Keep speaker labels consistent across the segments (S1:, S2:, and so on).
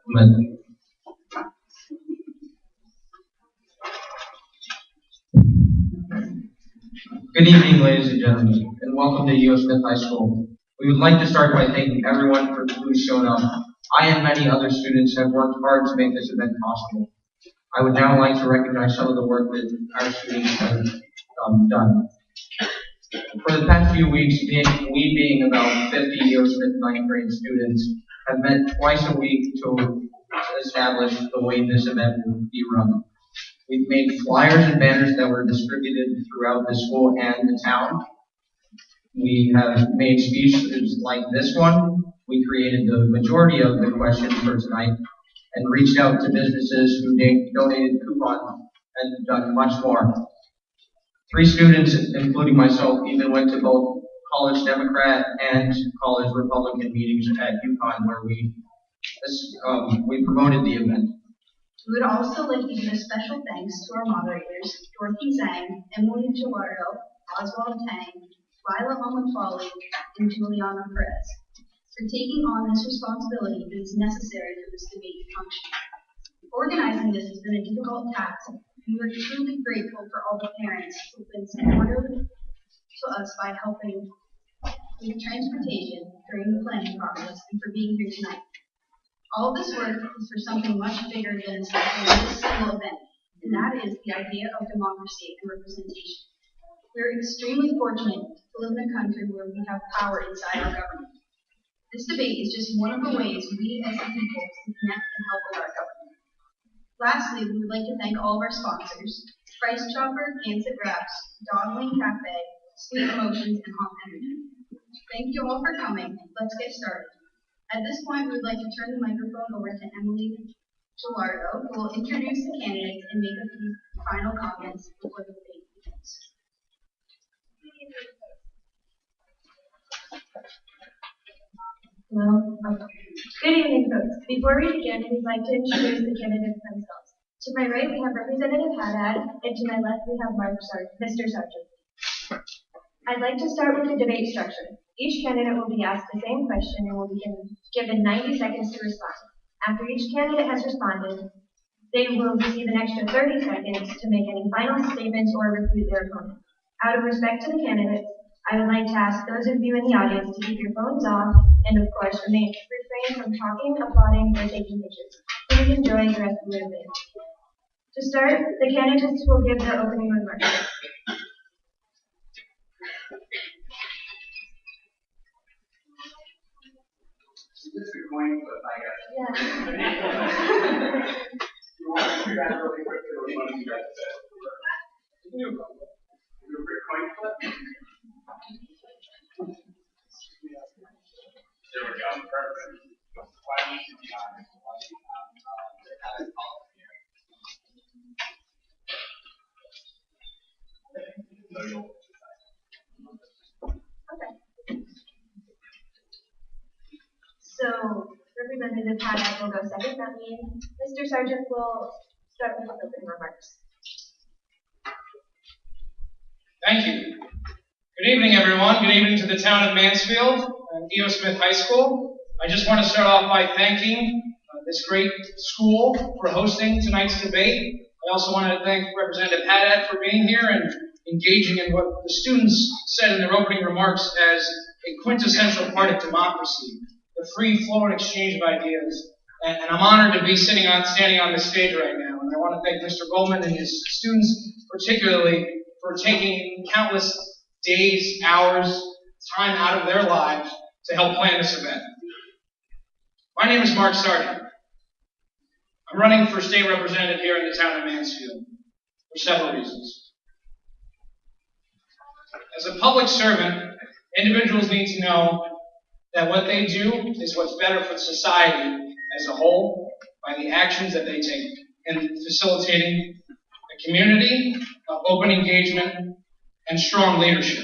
S1: Amen. Good evening, ladies and gentlemen, and welcome to U.S. Smith High School. We would like to start by thanking everyone for who showed up. I and many other students have worked hard to make this event possible. I would now like to recognize some of the work that our students have done. For the past few weeks, we being about 50 U.S. Smith ninth grade students have met twice a week to establish the way this event will be run. We've made flyers and banners that were distributed throughout the school and the town. We have made speeches like this one. We created the majority of the questions for tonight and reached out to businesses who donated coupons and done much more. 3 students, including myself, even went to both College Democrat and College Republican meetings at UConn where we promoted the event.
S2: We would also like to give a special thanks to our moderators, Dorothy Zhang, Emily Gilardo, Oswald Tang, Lila Omafali, and Juliana Perez, for taking on this responsibility that is necessary for this debate to function. Organizing this has been a difficult task, and we are truly grateful for all the parents who have been supportive to us by helping with transportation during the planning process and for being here tonight. All of this work is for something much bigger than this single event, and that is the idea of democracy and representation. We are extremely fortunate to live in a country where we have power inside our government. This debate is just one of the ways we as a people can connect and help with our government. Lastly, we would like to thank all of our sponsors, Price Chopper, Gansett Wraps, Dogling Cafe, Sweet Emotions, and Hot Energy. Thank you all for coming. Let's get started. At this point, we would like to turn the microphone over to Emily Gilardo, who will introduce the candidates and make a few final comments before the debate begins.
S3: Hello. Good evening, folks. Before we begin, we'd like to introduce the candidates themselves. To my right, we have Representative Haddad, and to my left, we have Mr. Sargent. I'd like to start with the debate structure. Each candidate will be asked the same question and will be given 90 seconds to respond. After each candidate has responded, they will receive an extra 30 seconds to make any final statements or refute their opponent. Out of respect to the candidates, I would like to ask those of you in the audience to keep your phones off and, of course, refrain from talking, applauding, or taking pictures. Please enjoy the rest of the debate. To start, the candidates will give their opening remarks.
S4: This is a coin flip, I guess.
S3: Yeah.
S4: You want to do that really quickly, or you want to do that? Do a quick coin flip? so you'll.
S3: Okay. So Representative Haddad will go second. That means Mr. Sargent will start with opening remarks.
S5: Thank you. Good evening, everyone. Good evening to the town of Mansfield and E.O. Smith High School. I just want to start off by thanking this great school for hosting tonight's debate. I also want to thank Representative Haddad for being here and engaging in what the students said in their opening remarks as a quintessential part of democracy, the free flow and exchange of ideas. And I'm honored to be standing on this stage right now. And I want to thank Mr. Goldman and his students particularly for taking countless days, hours, time out of their lives to help plan this event. My name is Mark Sargent. I'm running for state representative here in the town of Mansfield for several reasons. As a public servant, individuals need to know that what they do is what's better for society as a whole by the actions that they take in facilitating a community of open engagement and strong leadership.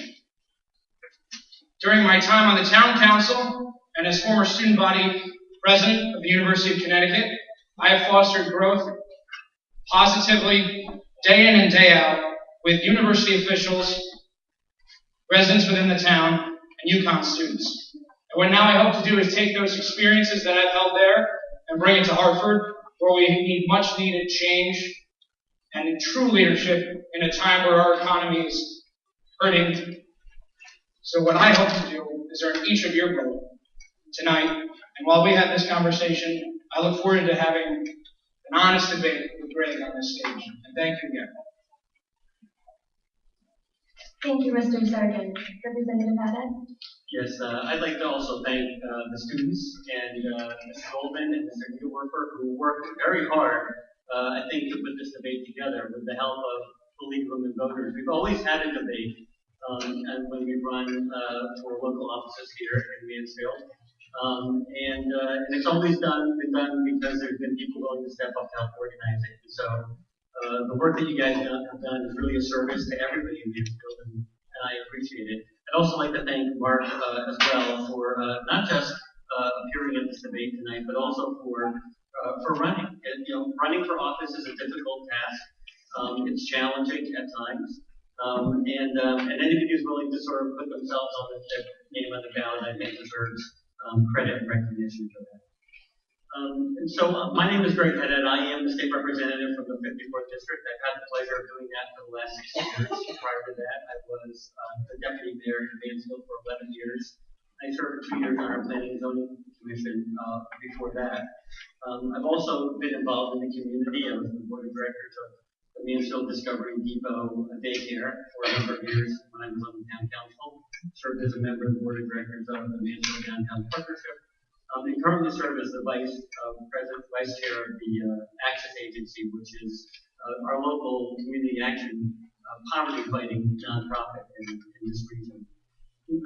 S5: During my time on the town council and as former student body president of the University of Connecticut, I have fostered growth positively day in and day out with university officials, residents within the town, and UConn students. And what now I hope to do is take those experiences that I've held there and bring it to Hartford, where we need much needed change and true leadership in a time where our economy is hurting. So what I hope to do is earn each of your vote tonight. And while we have this conversation, I look forward to having an honest debate with Greg on this stage. And thank you again.
S3: Thank you, Mr. Sargent. Representative Haddad?
S6: Yes, I'd like to also thank the students and Mr. Goldman and Mr. Needleworker who worked very hard, I think, to put this debate together with the help of the League of Women Voters. We've always had a debate and when we run for local offices here in Mansfield. And it's always been done because there's been people willing to step up to help organize it. And so the work that you guys have done is really a service to everybody in Mansfield, and I appreciate it. I'd also like to thank Mark as well for not just appearing at this debate tonight, but also for running. And, running for office is a difficult task. It's challenging at times. And anybody who's willing to sort of put themselves on their name on the ballot, I think deserves credit and recognition for that. And so my name is Greg Haddad. I am the state representative from the 54th District. I've had the pleasure of doing that for the last 6 years. Prior to that, I was the deputy mayor in Mansfield for 11 years. I served for 2 years on our Planning and Zoning Commission before that. I've also been involved in the community. I was on the board of directors of the Mansfield Discovery Depot daycare for a number of years when I was on the town council. Served as a member of the board of directors of the Mansfield Downtown Partnership. And currently serve as the vice chair of the Access Agency, which is our local community action poverty fighting nonprofit in this region.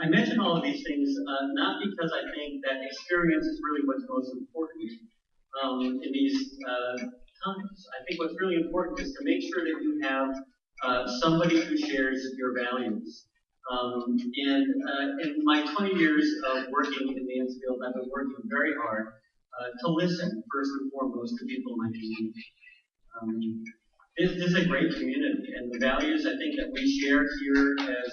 S6: I mention all of these things not because I think that experience is really what's most important in these times. I think what's really important is to make sure that you have somebody who shares your values. In my 20 years of working in Mansfield, I've been working very hard to listen first and foremost to people in my community. This is a great community, and the values I think that we share here as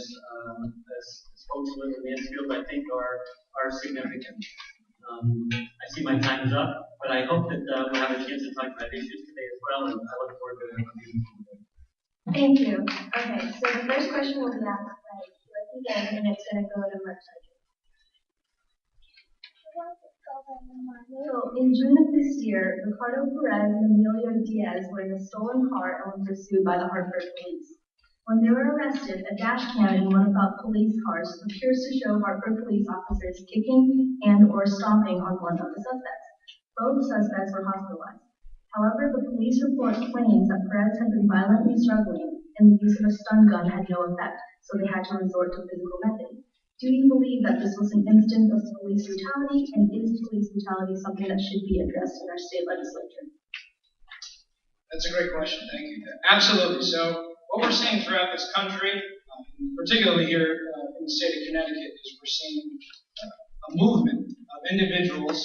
S6: folks who live in Mansfield, I think are significant. I see my time is up, but I hope that we'll have a chance to talk about issues today as well, and I look forward to it.
S3: Thank you. Okay, so the first question will be asked by Dorothy Gang, and it's going to go to Mark Sargent. So, in June of this year, Ricardo Perez and Emilio Diaz were in a stolen car and were pursued by the Hartford police. When they were arrested, a dash cam in one of the police cars appears to show Hartford police officers kicking and or stomping on one of the suspects. Both suspects were hospitalized. However, the police report claims that Perez had been violently struggling and the use of a stun gun had no effect, so they had to resort to physical methods. Do you believe that this was an instance of police brutality, and is police brutality something that should be addressed in our state legislature?
S5: That's a great question. Thank you. Absolutely. So what we're seeing throughout this country, particularly here in the state of Connecticut, is we're seeing a movement of individuals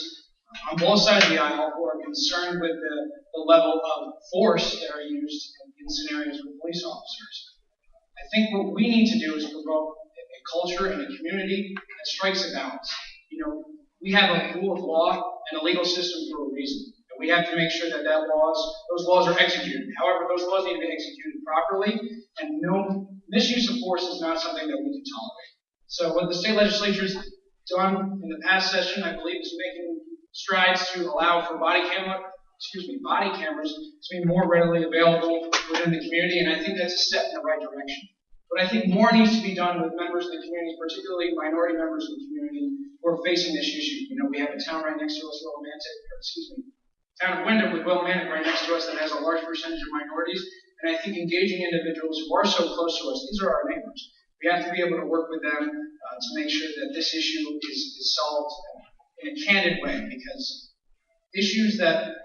S5: on both sides of the aisle who are concerned with the level of force that are used in scenarios with police officers. I think what we need to do is promote a culture and a community that strikes a balance. You know, we have a rule of law and a legal system for a reason. And we have to make sure that those laws are executed. However, those laws need to be executed properly, and no misuse of force is not something that we can tolerate. So what the state legislature has done in the past session, I believe, is making strides to allow for body cameras to be more readily available within the community, and I think that's a step in the right direction. But I think more needs to be done with members of the community, particularly minority members of the community who are facing this issue. You know, we have a town right next to us, town of Wyndham with Willimantic right next to us that has a large percentage of minorities, and I think engaging individuals who are so close to us, these are our neighbors. We have to be able to work with them to make sure that this issue is solved in a candid way, because issues that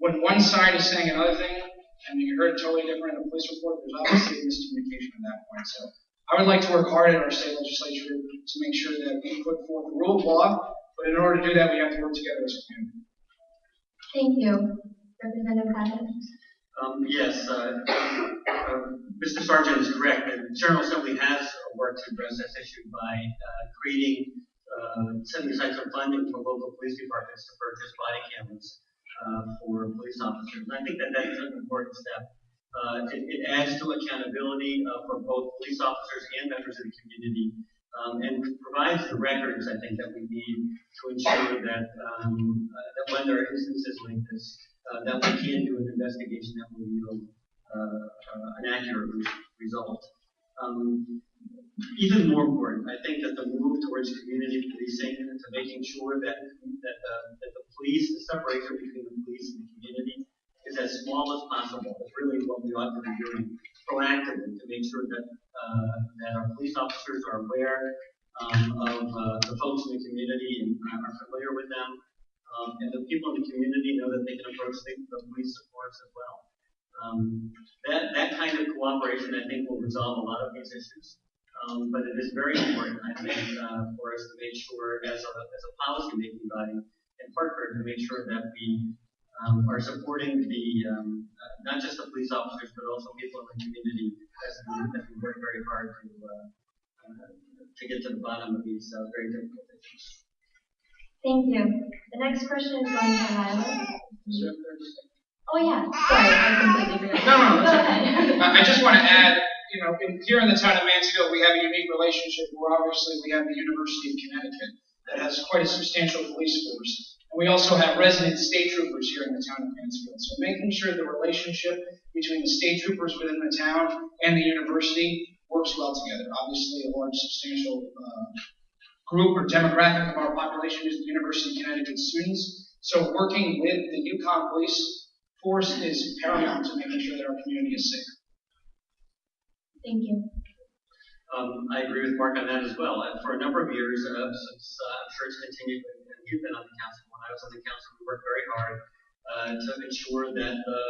S5: when one side is saying another thing, and you heard totally different in a police report, there's obviously miscommunication at that point. So I would like to work hard at our state legislature to make sure that we put forth the rule of law, but in order to do that, we have to work together as a community.
S3: Thank you. Representative Haddad?
S6: Yes, Mr. Sargent is correct. The General Assembly has worked to address this issue by setting aside some funding for local police departments to purchase body cameras for police officers. And I think that is an important step. It adds to accountability for both police officers and members of the community, and provides the records, I think, that we need to ensure that that when there are instances like this, that we can do an investigation that will yield an accurate result. Even more important, I think that the move towards community policing and to making sure that the police, the separation between the police and the community, is as small as possible. Is really what we ought to be doing proactively to make sure that our police officers are aware of the folks in the community and are familiar with them, and the people in the community know that they can approach the police supports as well. That kind of cooperation, I think, will resolve a lot of these issues. But it is very important, I think, for us to make sure, as a policy-making body in Hartford, to make sure that we are supporting not just the police officers, but also people in the community as we work very hard to get to the bottom of these very difficult issues.
S3: Thank you. The next question is going to Lila. Oh yeah, sorry, I completely forgot.
S5: No,
S3: Go ahead.
S5: I just want to add, you know, here in the town of Mansfield, we have a unique relationship where obviously we have the University of Connecticut that has quite a substantial police force. And we also have resident state troopers here in the town of Mansfield. So making sure the relationship between the state troopers within the town and the university works well together. Obviously, a large substantial group or demographic of our population is the University of Connecticut students. So working with the UConn police force is paramount to making sure that our community is safe.
S3: Thank you.
S6: I agree with Mark on that as well. For a number of years, since I'm sure it's continued, and you've been on the council, when I was on the council, we worked very hard to ensure that the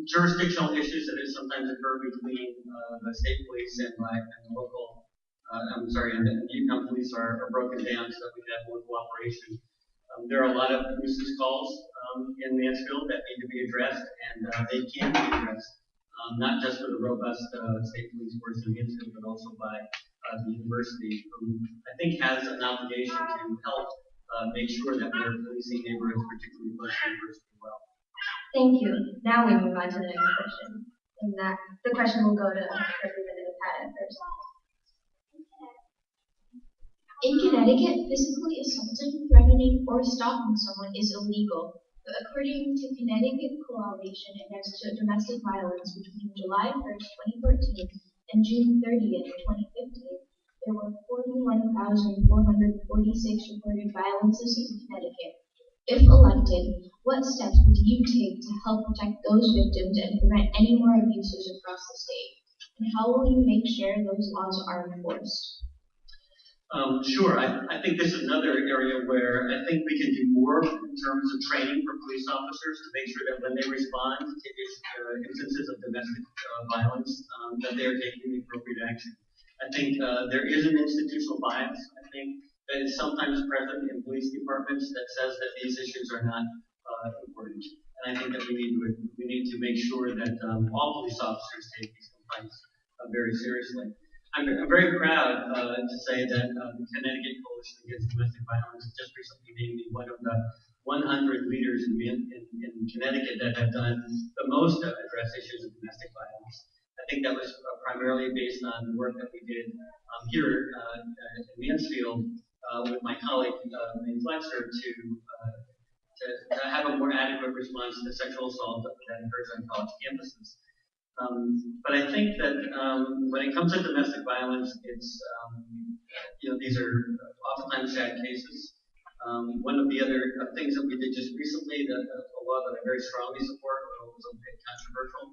S6: jurisdictional issues that sometimes occur between the state police and the local, and the UConn police are broken down so that we can have more cooperation. There are a lot of nuisance calls in Mansfield that need to be addressed, and they can be addressed. Not just with a robust state police force in Mansfield, but also by the university, who I think has an obligation to help make sure that we're policing neighborhoods, particularly close to the university as well.
S3: Thank you. Now we move on to the next question. And the question will go to Representative Haddad first.
S7: In Connecticut, physically assaulting, threatening, or stalking someone is illegal. But according to Connecticut Coalition Against Domestic Violence, between July 1st, 2014 and June 30th, 2015, there were 41,446 reported violences in Connecticut. If elected, what steps would you take to help protect those victims and prevent any more abuses across the state? And how will you make sure those laws are enforced?
S6: Sure. I think this is another area where I think we can do more in terms of training for police officers to make sure that when they respond to instances of domestic violence, that they are taking the appropriate action. I think there is an institutional bias. I think that is sometimes present in police departments that says that these issues are not important. And I think that we need to make sure that all police officers take these complaints very seriously. I'm very proud to say that the Connecticut Coalition Against Domestic Violence just recently named me one of the 100 leaders in Connecticut that have done the most to address issues of domestic violence. I think that was primarily based on work that we did here in Mansfield with my colleague, May Flexer, to have a more adequate response to sexual assault that occurs on college campuses. But I think that when it comes to domestic violence, it's, these are oftentimes sad cases. One of the other things that we did just recently, a law that I very strongly support, although it was a bit controversial,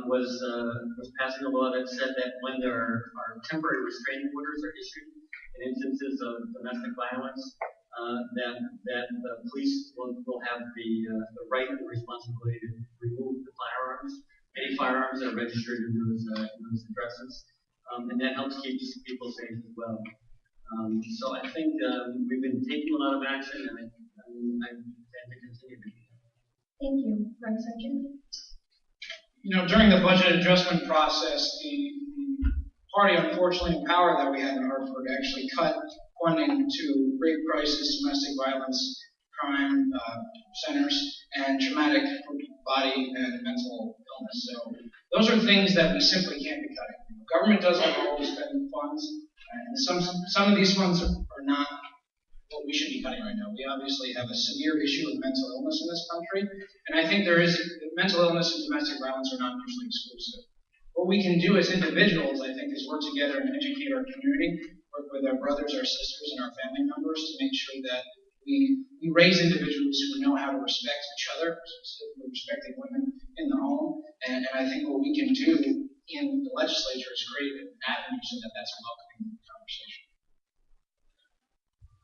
S6: was passing a law that said that when there are temporary restraining orders are issued in instances of domestic violence, that the police will have the right and the responsibility to remove the firearms, any firearms that are registered in those addresses, and that helps keep people safe as well. So I think we've been taking a lot of action, and I plan to continue to do that.
S3: Thank you. Vice Sergeant?
S5: During the budget adjustment process, the party, unfortunately, in power that we had in Hartford actually cut funding to rape crisis, domestic violence, crime centers, and traumatic body and mental illness. So those are things that we simply can't be cutting. Government doesn't always spend funds, and some of these funds are not what we should be cutting right now. We obviously have a severe issue of mental illness in this country, and I think mental illness and domestic violence are not mutually exclusive. What we can do as individuals, I think, is work together and educate our community, work with our brothers, our sisters, and our family members to make sure that we raise individuals who know how to respect each other, specifically respecting women in the home. And I think what we can do in the legislature is create an avenue so that that's a welcoming conversation.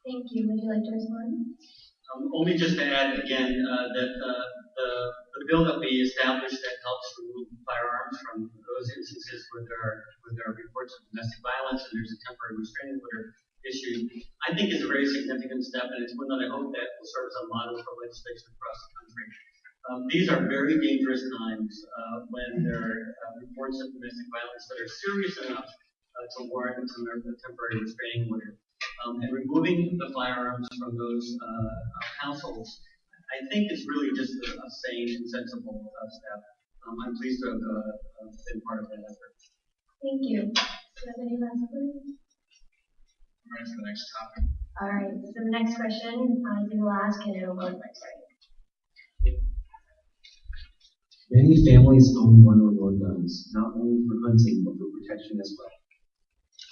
S3: Thank you. Would you like to respond?
S6: Only just to add again that the bill that we established that helps remove firearms from those instances where there are reports of domestic violence and there's a temporary restraining order issued, I think is a very significant step, and it's one that I hope that will serve as a model for legislation across the country. These are very dangerous times when there are reports of domestic violence that are serious enough to warrant a temporary restraining order. And removing the firearms from those households, I think is really just a sane and sensible step. I'm pleased to have been part of that effort.
S3: Thank you. Do you have any last words?
S1: I'm ready for the next topic.
S3: All right. So the next question we will ask, and it will go to Vice Sergeant.
S8: Many families own one or more guns, not only for hunting but for protection as well.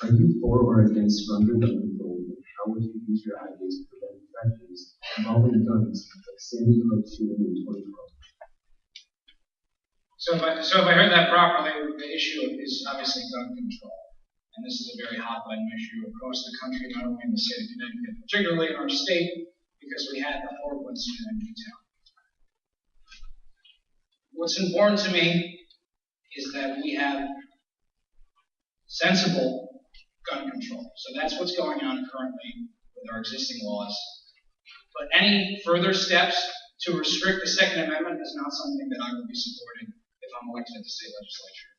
S8: Are you for or against stronger gun control, and how would you use your ideas to prevent tragedies involving guns like Sandy Hook shooting in 2012?
S5: So if I heard that properly, the issue is obviously gun control. And this is a very hot button issue across the country, not only in the state of Connecticut, particularly in our state, because we had the horrible incident in Newtown. What's important to me is that we have sensible gun control. So that's what's going on currently with our existing laws. But any further steps to restrict the Second Amendment is not something that I will be supporting if I'm elected to the state legislature.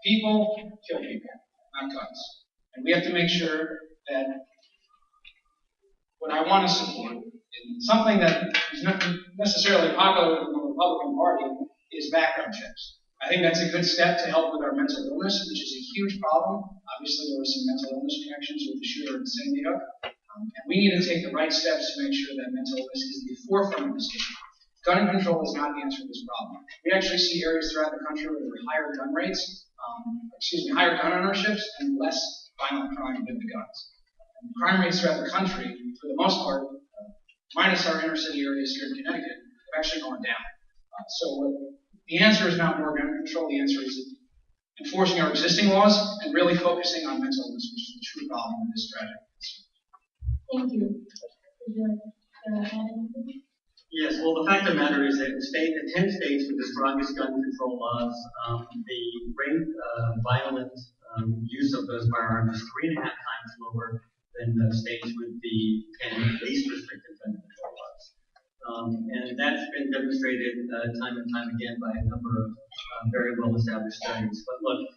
S5: People kill people, not guns. And we have to make sure that what I want to support, and something that is not necessarily popular in the Republican Party, is background checks. I think that's a good step to help with our mental illness, which is a huge problem. Obviously, there were some mental illness connections with the shooter in Sandy Hook. And we need to take the right steps to make sure that mental illness is the forefront of this issue. Gun control is not the answer to this problem. We actually see areas throughout the country where there are higher gun rates, higher gun ownerships, and less violent crime with the guns. And crime rates throughout the country, for the most part, minus our inner city areas here in Connecticut, have actually gone down. The answer is not more gun control. The answer is enforcing our existing laws and really focusing on mental illness, which is the true problem in this tragedy.
S3: Thank you. Would you like to add anything?
S6: Yes, well, the fact of the matter is that the 10 states with the strongest gun control laws, the violent use of those firearms is 3.5 times lower than the states with the least restrictive gun control laws. And that's been demonstrated time and time again by a number of very well-established studies. But look,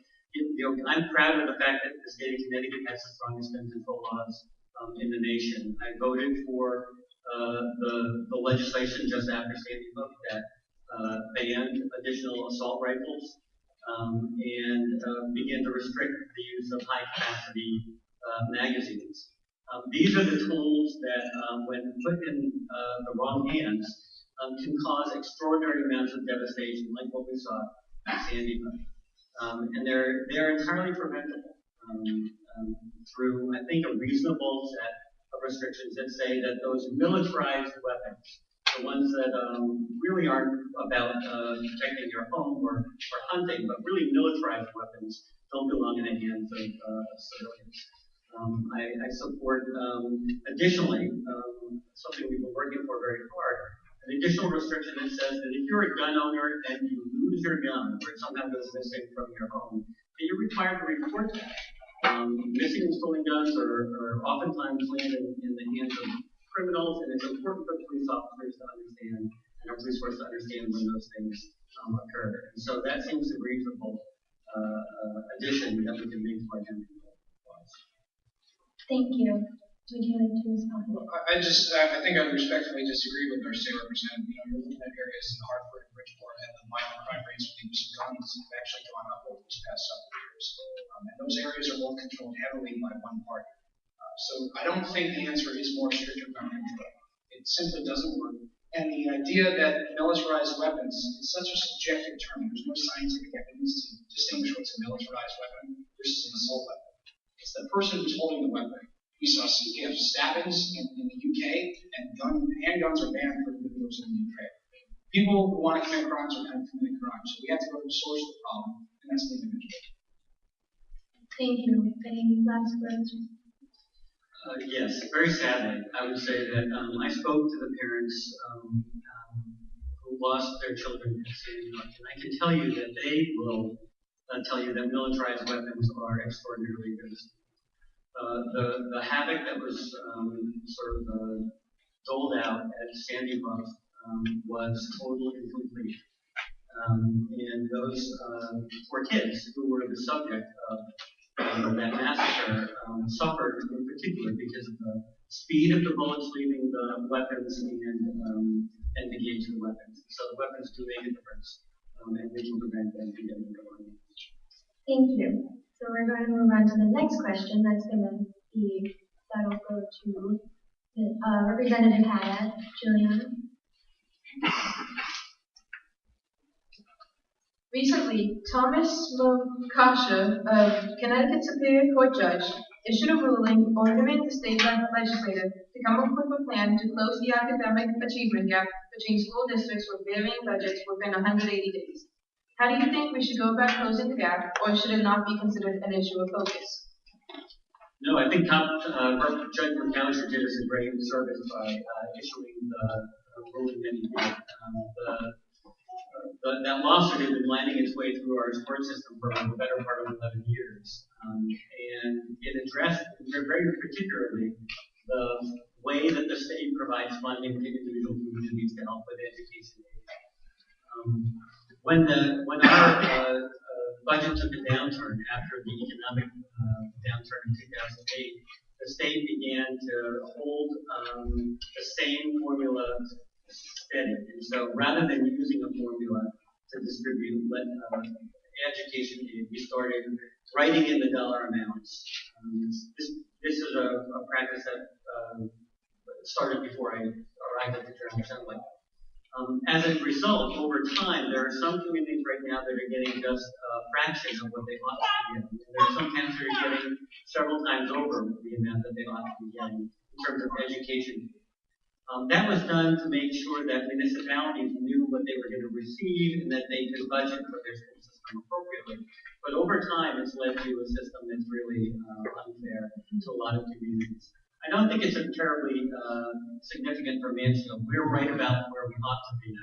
S6: I'm proud of the fact that the state of Connecticut has the strongest gun control laws in the nation. I voted for the legislation just after Sandy Hook that banned additional assault rifles and began to restrict the use of high-capacity magazines. These are the tools that, when put in the wrong hands, can cause extraordinary amounts of devastation, like what we saw at Sandy Hook. And they're entirely preventable through, I think, a reasonable set of restrictions that say that those militarized weapons, the ones that really aren't about protecting your home or hunting, but really militarized weapons, don't belong in the hands of civilians. I support, additionally, something we've been working for very hard, an additional restriction that says that if you're a gun owner and you lose your gun or it somehow goes missing from your home, that you're required to report that. Missing and stolen guns are oftentimes land in the hands of criminals, and it's important for police officers to understand and our police force to understand when those things occur. And so that seems a reasonable addition that we can make to our gun control laws.
S3: Thank you. Would you like to respond?
S5: I think I respectfully disagree with our state representative. You're looking at areas in Hartford and Bridgeport, and the violent crime rates with the use of guns have actually gone up over these past several years. And those areas are both controlled heavily by one party. So I don't think the answer is more stricter gun control. It simply doesn't work. And the idea that militarized weapons is such a subjective term. There's no scientific evidence to distinguish what's a militarized weapon versus an assault weapon. It's the person who's holding the weapon. We have stabbings in the UK, and handguns are banned for individuals in the UK. People who want to commit crimes are committing crimes. So we have to go to the source of the problem, and that's the individual.
S3: Thank you. Any last words?
S6: Yes, very sadly, I would say that I spoke to the parents who lost their children at Sandy Hook, and I can tell you that they will tell you that militarized weapons are extraordinarily devastating. The havoc that was doled out at Sandy Hook was total and complete. And those poor kids who were the subject of that massacre suffered in particular because of the speed of the bullets leaving the weapons and engaging the weapons. So the weapons do make a difference, and we can prevent them from getting going.
S3: Thank you. So we're going to move on to the next question. That'll go to Representative Haddad. Juliana.
S9: Recently, Thomas Mokasha, a Connecticut Superior Court judge, issued a ruling ordering the state legislature to come up with a plan to close the academic achievement gap between school districts with varying budgets within 180 days. How do you think we should go about closing the gap, or should it not be considered an issue of focus?
S6: No, I think Judge Mokasha did us a great service by issuing the ruling that he did. That lawsuit had been winding its way through our court system for the better part of 11 years. And it addressed very particularly the way that the state provides funding to individual communities to help with education. When our budget took a downturn after the economic downturn in 2008, the state began to hold the same formula steady. And so rather than using a formula to distribute education aid, we started writing in the dollar amounts. This is a practice that started before I arrived at the General Assembly. As a result, over time, there are some communities right now that are getting just a fraction of what they ought to be getting. And there are some towns that are getting several times over the amount that they ought to be getting in terms of education. That was done to make sure that municipalities knew what they were going to receive and that they could budget for their school system appropriately. But over time, it's led to a system that's really unfair to a lot of communities. I don't think it's a terribly significant for Mansfield. We're right about where we ought to be.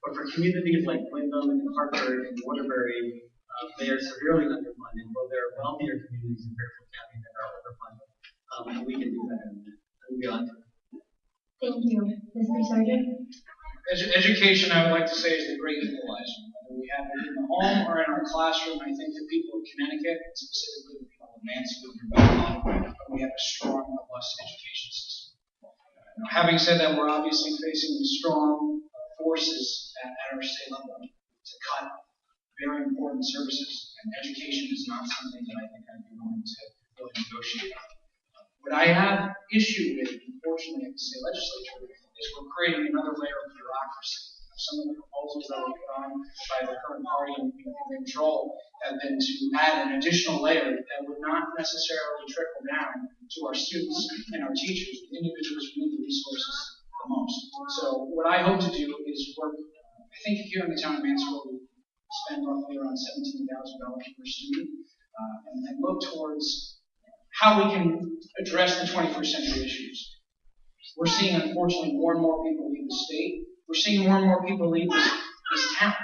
S6: But for communities like Wyndham and Hartford and Waterbury, They are severely underfunded, while there are wealthier communities in Fairfield County that are overfunded. And we can do better than that. Moving on.
S3: Thank you. Mr. Sargent?
S5: Education, I would like to say, is the great equalizer. Whether we have it in the home or in our classroom, I think the people of Connecticut, and specifically the people of Mansfield, are better off when we have a strong, robust education system. Having said that, we're obviously facing strong forces at our state level to cut very important services, and education is not something that I think I'd be willing to really negotiate on. What I have issue with, unfortunately, at the state legislature, is we're creating another layer of bureaucracy. Some of the proposals that were put on by the current party in control have been to add an additional layer that would not necessarily trickle down to our students and our teachers, the individuals who need the resources the most. So what I hope to do is work, I think here in the town of Mansfield, we spend roughly around $17,000 per student, and look towards how we can address the 21st century issues. We're seeing, unfortunately, more and more people leave the state. We're seeing more and more people leave this town.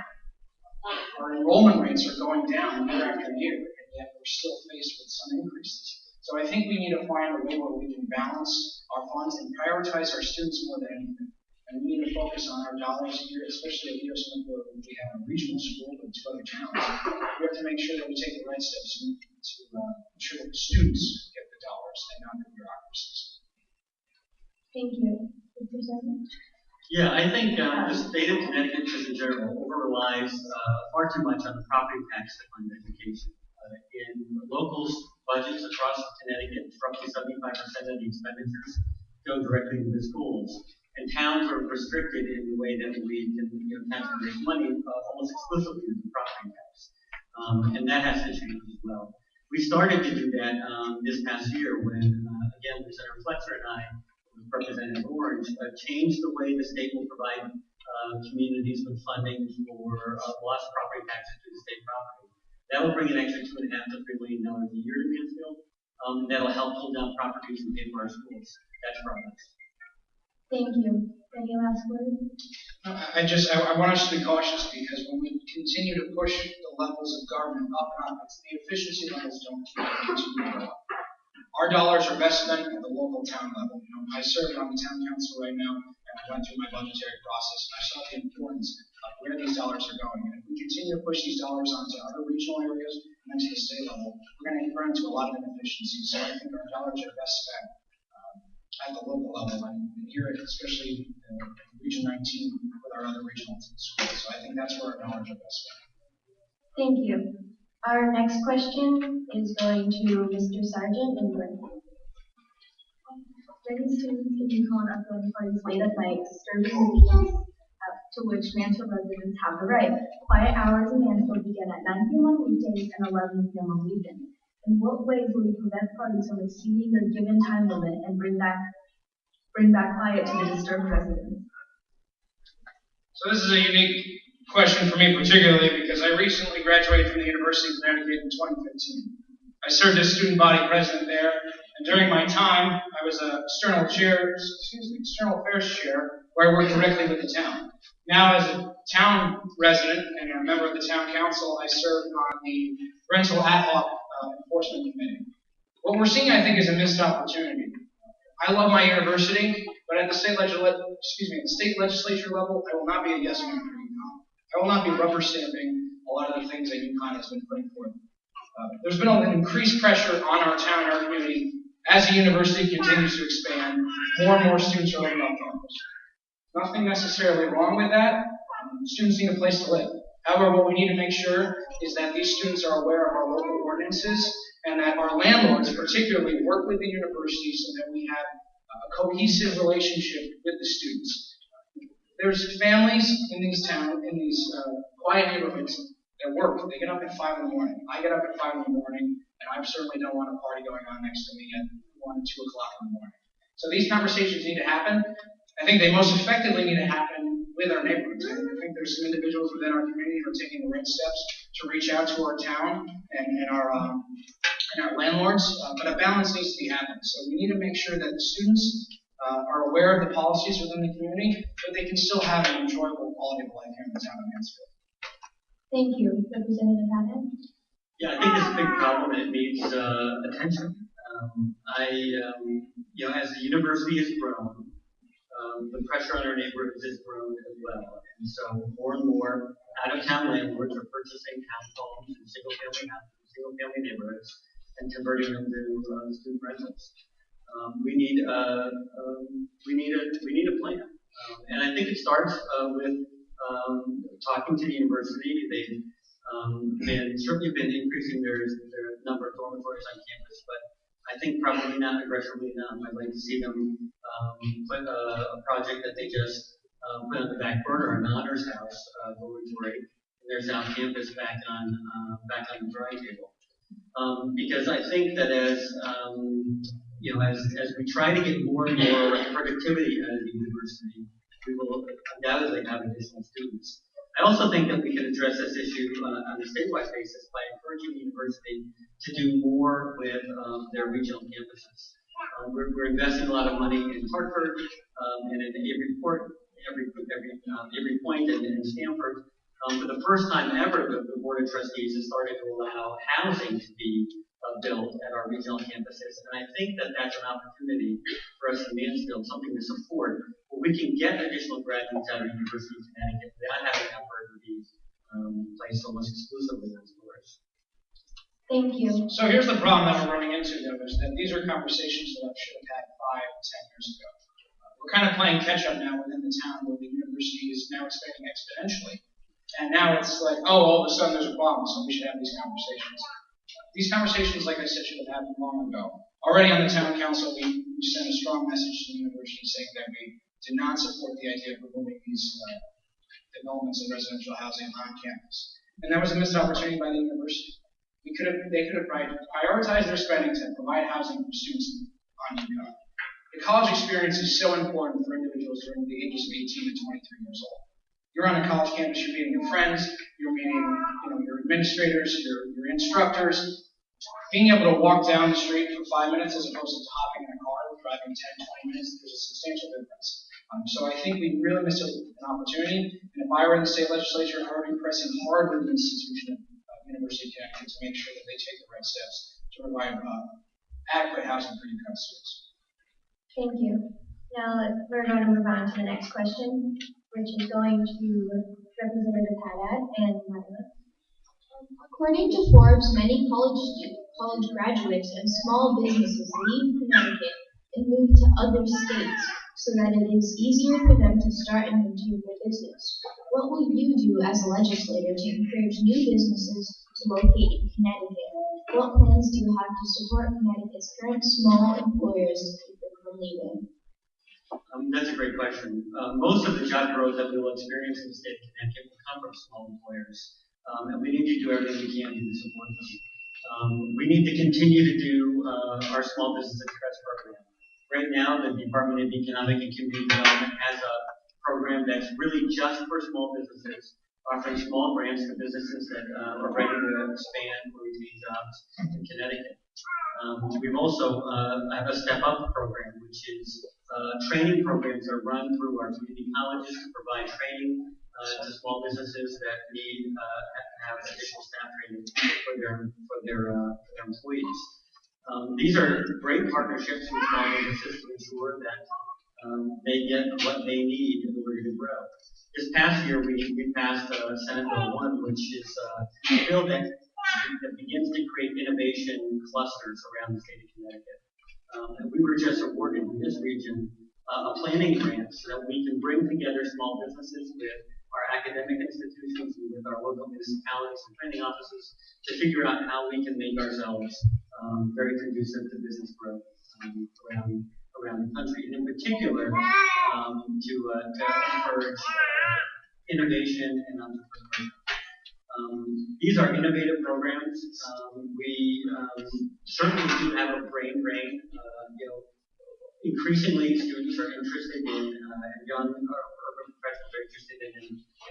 S5: Our enrollment rates are going down year after year, and yet we're still faced with some increases. So I think we need to find a way where we can balance our funds and prioritize our students more than anything. And we need to focus on our dollars here, especially at E.O. Smith, where we have a regional school with 2 other towns. We have to make sure that we take the right steps to ensure that the students get the dollars and not the bureaucracies.
S3: Thank you. Mr. Sargent?
S6: Yeah, I think the state of Connecticut, just in general, over-relies far too much on the property tax to fund education. In local budgets across Connecticut, roughly 75% of the expenditures go directly to the schools. And towns are restricted in the way that we can, taxpayers money almost exclusively to the property tax. And that has to change as well. We started to do that this past year when, again, Representative Fletcher and I, Representative Orange, changed the way the state will provide communities with funding for lost property taxes to the state property. That will bring an extra $2.5 to $3 million a year to Mansfield. That'll help pull down properties and pay for our schools. That's progress.
S3: Thank you. Any last words?
S5: I want us to be cautious because when we continue to push the levels of government up and up, the efficiency levels don't continue to go up. Our dollars are best spent at the local town level. I serve on the town council right now, and I went through my budgetary process, and I saw the importance of where these dollars are going. And if we continue to push these dollars onto other regional areas and then to the state level, we're going to run into a lot of inefficiencies. So I think our dollars are best spent at the local level, and here, especially in Region 19 with our other regional schools. So I think that's where our dollars are best spent.
S3: Thank you. Our next question is going to Mr. Sargent and Glenn. Many students can be called up on parties late at night, disturbing the peace to which Mansfield residents have the right. Quiet hours in Mansfield begin at 9 p.m. on weekdays and 11 p.m. on weekends. In what ways will we prevent parties from exceeding their given time limit and bring back quiet to the disturbed residents?
S5: So this is a unique question for me particularly because I recently graduated from the University of Connecticut in 2015. I served as student body president there, and during my time, I was a external affairs chair, where I worked directly with the town. Now, as a town resident and a member of the town council, I serve on the rental ad hoc enforcement committee. What we're seeing, I think, is a missed opportunity. I love my university, but at the state legislature level, I will not be a yes man for UConn. I will not be rubber stamping a lot of the things that UConn has been putting forth. There's been an increased pressure on our town and our community as the university continues to expand. More and more students are living off campus. Nothing necessarily wrong with that. Students need a place to live. However, what we need to make sure is that these students are aware of our local ordinances and that our landlords particularly work with the university so that we have a cohesive relationship with the students. There's families in these quiet neighborhoods that work. They get up at 5 in the morning. I get up at 5 in the morning, and I certainly don't want a party going on next to me at 1, 2 o'clock in the morning. So these conversations need to happen. I think they most effectively need to happen with our neighborhoods. I think there's some individuals within our community who are taking the right steps to reach out to our town and our landlords, but a balance needs to be happening. So we need to make sure that the students are aware of the policies within the community, but they can still have an enjoyable quality of life here in the town of Mansfield.
S3: Thank you, Representative Haddad.
S6: Yeah, I think it's a big problem and it needs attention. As the university has grown, the pressure on our neighborhoods has grown as well. And so more and more out-of-town landlords are purchasing townhomes and single-family neighborhoods and converting them to student rentals. We need a plan, and I think it starts with talking to the university. They've certainly been increasing their number of dormitories on campus, but I think probably not aggressively enough. I'd like to see them put a project that they just put on the back burner, an honors house dormitory in their South Campus back on the drawing table. Because I think that as we try to get more and more productivity out of the university, we will undoubtedly have additional students. I also think that we can address this issue on a statewide basis by encouraging the university to do more with their regional campuses. We're investing a lot of money in Hartford and in every point in Stanford. For the first time ever, the Board of Trustees has started to allow housing to be built at our regional campuses, and I think that that's an opportunity for us in Mansfield, something to support, where we can get additional graduates out of the University of Connecticut without having that burden be placed almost exclusively on tourists.
S3: Thank you.
S5: So here's the problem that we're running into, though, is that these are conversations that I should have had 5, 10 years ago. We're kind of playing catch-up now within the town, where the university is now expanding exponentially. And now it's like, oh, all of a sudden there's a problem, so we should have these conversations. These conversations, like I said, should have happened long ago. Already on the town council, we sent a strong message to the university saying that we did not support the idea of removing these developments of residential housing on campus. And that was a missed opportunity by the university. They could have prioritized their spending to provide housing for students on UConn. The college experience is so important for individuals during the ages of 18 to 23 years old. You're on a college campus, you're meeting your friends, you're meeting your administrators, your instructors. Being able to walk down the street for 5 minutes as opposed to hopping in a car, driving 10, 20 minutes, there's a substantial difference. So I think we really missed an opportunity. And if I were in the state legislature, I would be pressing hard with the institution of University of Connecticut to make sure that they take the right steps to provide adequate housing for UConn students.
S3: Thank you. Now we're going to move on to the next question, which is going to Representative Haddad and Madam.
S7: According to Forbes, many college graduates and small businesses leave Connecticut and move to other states so that it is easier for them to start and continue their business. What will you do as a legislator to encourage new businesses to locate in Connecticut? What plans do you have to support Connecticut's current small employers to keep them from leaving?
S6: That's a great question. Most of the job growth that we will experience in the state of Connecticut will come from small employers. And we need to do everything we can to support them. We need to continue to do our Small Business Express program. Right now, the Department of Economic and Community Development has a program that's really just for small businesses, offering small grants to businesses that are ready to expand or retain jobs in Connecticut. We've also have a Step Up program, which is training programs that are run through our community colleges to provide training to small businesses that need have additional staff training for their employees. These are great partnerships with small businesses to ensure that they get what they need in order to grow. This past year, we passed Senate Bill 1, which is a bill that begins to create innovation clusters around the state of Connecticut. And we were just awarded in this region a planning grant so that we can bring together small businesses with our academic institutions and with our local municipalities and planning offices to figure out how we can make ourselves very conducive to business growth around the country, and in particular to encourage innovation and entrepreneurship. These are innovative programs. We certainly do have a brain drain. Increasingly, students are interested in young urban professionals are interested in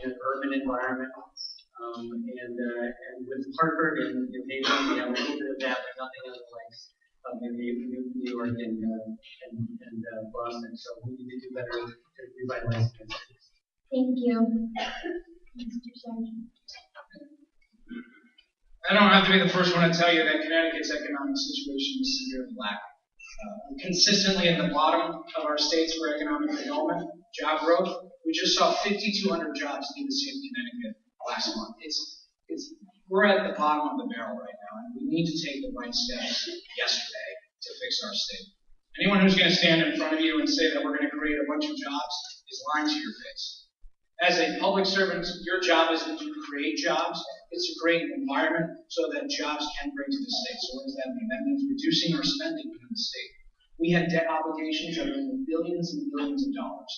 S6: an urban environment. And with Hartford and New Haven, we have a little bit of that, but nothing on the likes of New York and Boston. So we need to do better to revitalize this.
S3: Thank you.
S7: Mr. Sargent.
S5: I don't have to be the first one to tell you that Connecticut's economic situation is severely lacking. Consistently at the bottom of our states for economic development, job growth. We just saw 5,200 jobs leave the state of Connecticut last month. We're at the bottom of the barrel right now, and we need to take the right steps yesterday to fix our state. Anyone who's going to stand in front of you and say that we're going to create a bunch of jobs is lying to your face. As a public servant, your job isn't to create jobs, it's to create an environment so that jobs can bring to the state. So what does that mean? That means reducing our spending within the state. We had debt obligations of billions and billions of dollars.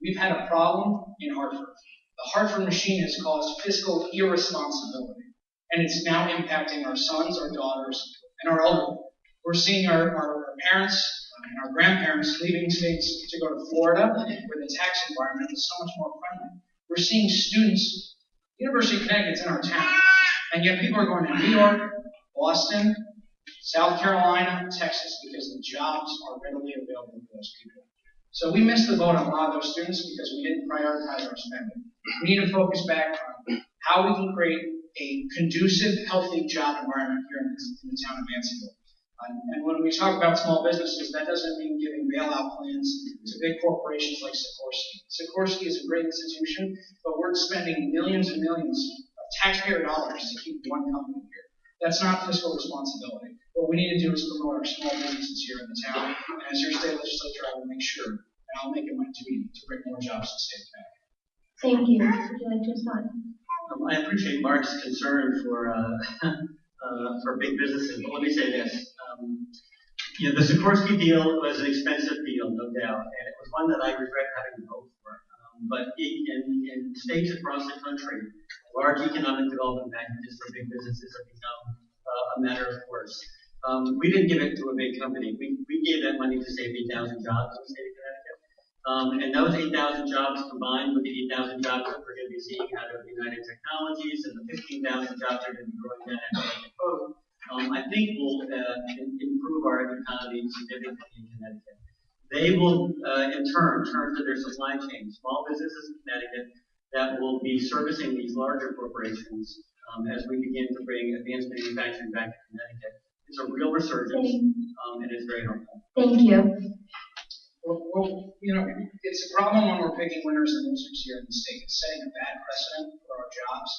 S5: We've had a problem in Hartford. The Hartford machine has caused fiscal irresponsibility, and it's now impacting our sons, our daughters, and our elderly. We're seeing our parents and our grandparents leaving states to go to Florida, where the tax environment is so much more friendly. We're seeing students, University of Connecticut's in our town, and yet people are going to New York, Boston, South Carolina, Texas, because the jobs are readily available for those people. So we missed the boat on a lot of those students because we didn't prioritize our spending. We need to focus back on how we can create a conducive, healthy job environment here in the town of Mansfield. And when we talk about small businesses, that doesn't mean giving bailout plans to big corporations like Sikorsky. Sikorsky is a great institution, but we're spending millions and millions of taxpayer dollars to keep one company here. That's not fiscal responsibility. What we need to do is promote our small businesses here in the town, and as your state legislature, I will make sure, and I'll make it my duty to bring more jobs to the state of Connecticut.
S3: Thank you. Would you like to respond?
S6: I appreciate Mark's concern for big businesses, but let me say this. The Sikorsky deal was an expensive deal, no doubt, and it was one that I regret having to vote for. But in states across the country, large economic development packages for big businesses have become a matter of course. We didn't give it to a big company. We gave that money to save 8,000 jobs in the state of Connecticut. And those 8,000 jobs combined with the 8,000 jobs that we're going to be seeing out of United Technologies and the 15,000 jobs that are going to be growing down at Connecticut Post, I think will improve our economy significantly in Connecticut. They will, in turn to their supply chain, small businesses in Connecticut that will be servicing these larger corporations as we begin to bring advanced manufacturing back to Connecticut. It's a real resurgence, and it's very helpful.
S3: Thank you.
S5: Well, it's a problem when we're picking winners and losers here in the state. It's setting a bad precedent for our jobs.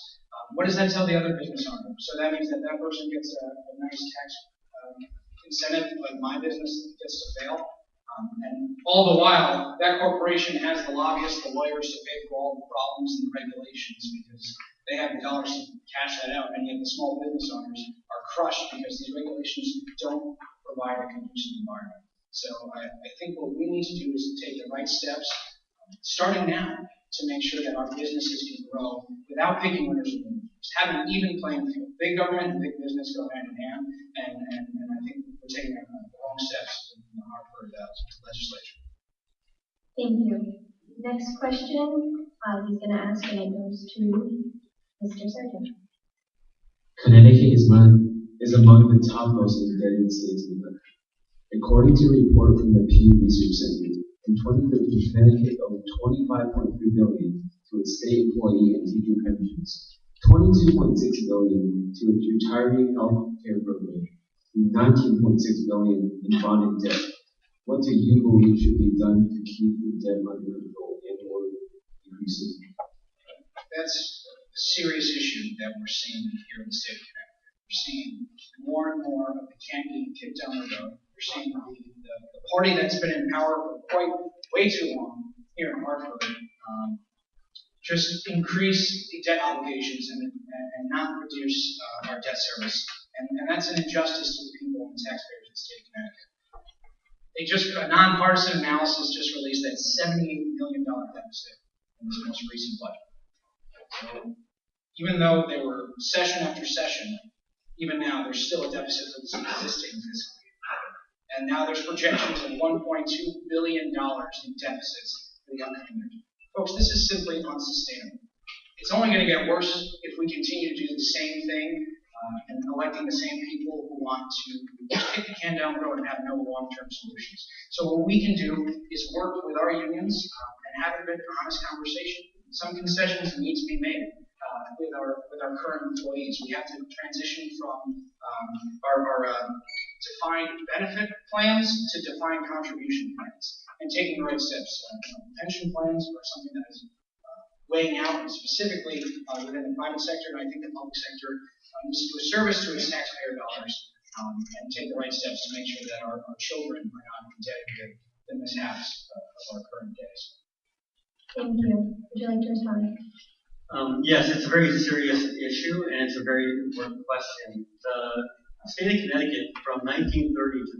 S5: What does that tell the other business owners? So that means that person gets a nice tax incentive, but my business gets to fail. And all the while, that corporation has the lobbyists, the lawyers to pay for all the problems and the regulations because they have the dollars to cash that out, and yet the small business owners are crushed because these regulations don't provide a conducive environment. So I think what we need to do is take the right steps, starting now, to make sure that our businesses can grow without picking winners and losers. Have an even playing field. Big government and big business go hand in hand, and I think we're taking the wrong steps in the Hartford legislature.
S3: Thank you. Next question, Ozzy's going to ask, and it goes to Mr. Sargent.
S8: Connecticut is among the top most indebted states in the country. According to a report from the Pew Research Center, in 2013, Connecticut owed $25.3 billion to its state employee and teacher pensions, $22.6 billion to its retiree health care program, and $19.6 billion in bonded debt. What do you believe should be done to keep the debt under control and or decrease it?
S5: That's a serious issue that we're seeing here in the state of Connecticut. We're seeing more and more of the can being kicked down the road. We're seeing the party that's been in power for way too long here in Hartford just increase the debt obligations and not reduce our debt service. And that's an injustice to the people and the taxpayers of the state of Connecticut. A nonpartisan analysis just released that $78 million deficit in this most recent budget. So even though they were session after session, even now there's still a deficit for this existing fiscal year. And now there's projections of $1.2 billion in deficits for the upcoming years. Folks, this is simply unsustainable. It's only going to get worse if we continue to do the same thing and electing the same people who want to kick the can down the road and have no long-term solutions. So what we can do is work with our unions and have a good, honest conversation. Some concessions need to be made. with our current employees. We have to transition from our defined benefit plans to defined contribution plans, and taking the right steps. Pension plans are something that is weighing out specifically within the private sector, and I think the public sector needs to do a service to its taxpayer dollars and take the right steps to make sure that our children are not indebted with the mishaps of our current days.
S3: Thank you. Would you like to respond?
S6: Yes, it's a very serious issue, and it's a very important question. The state of Connecticut, from 1930 to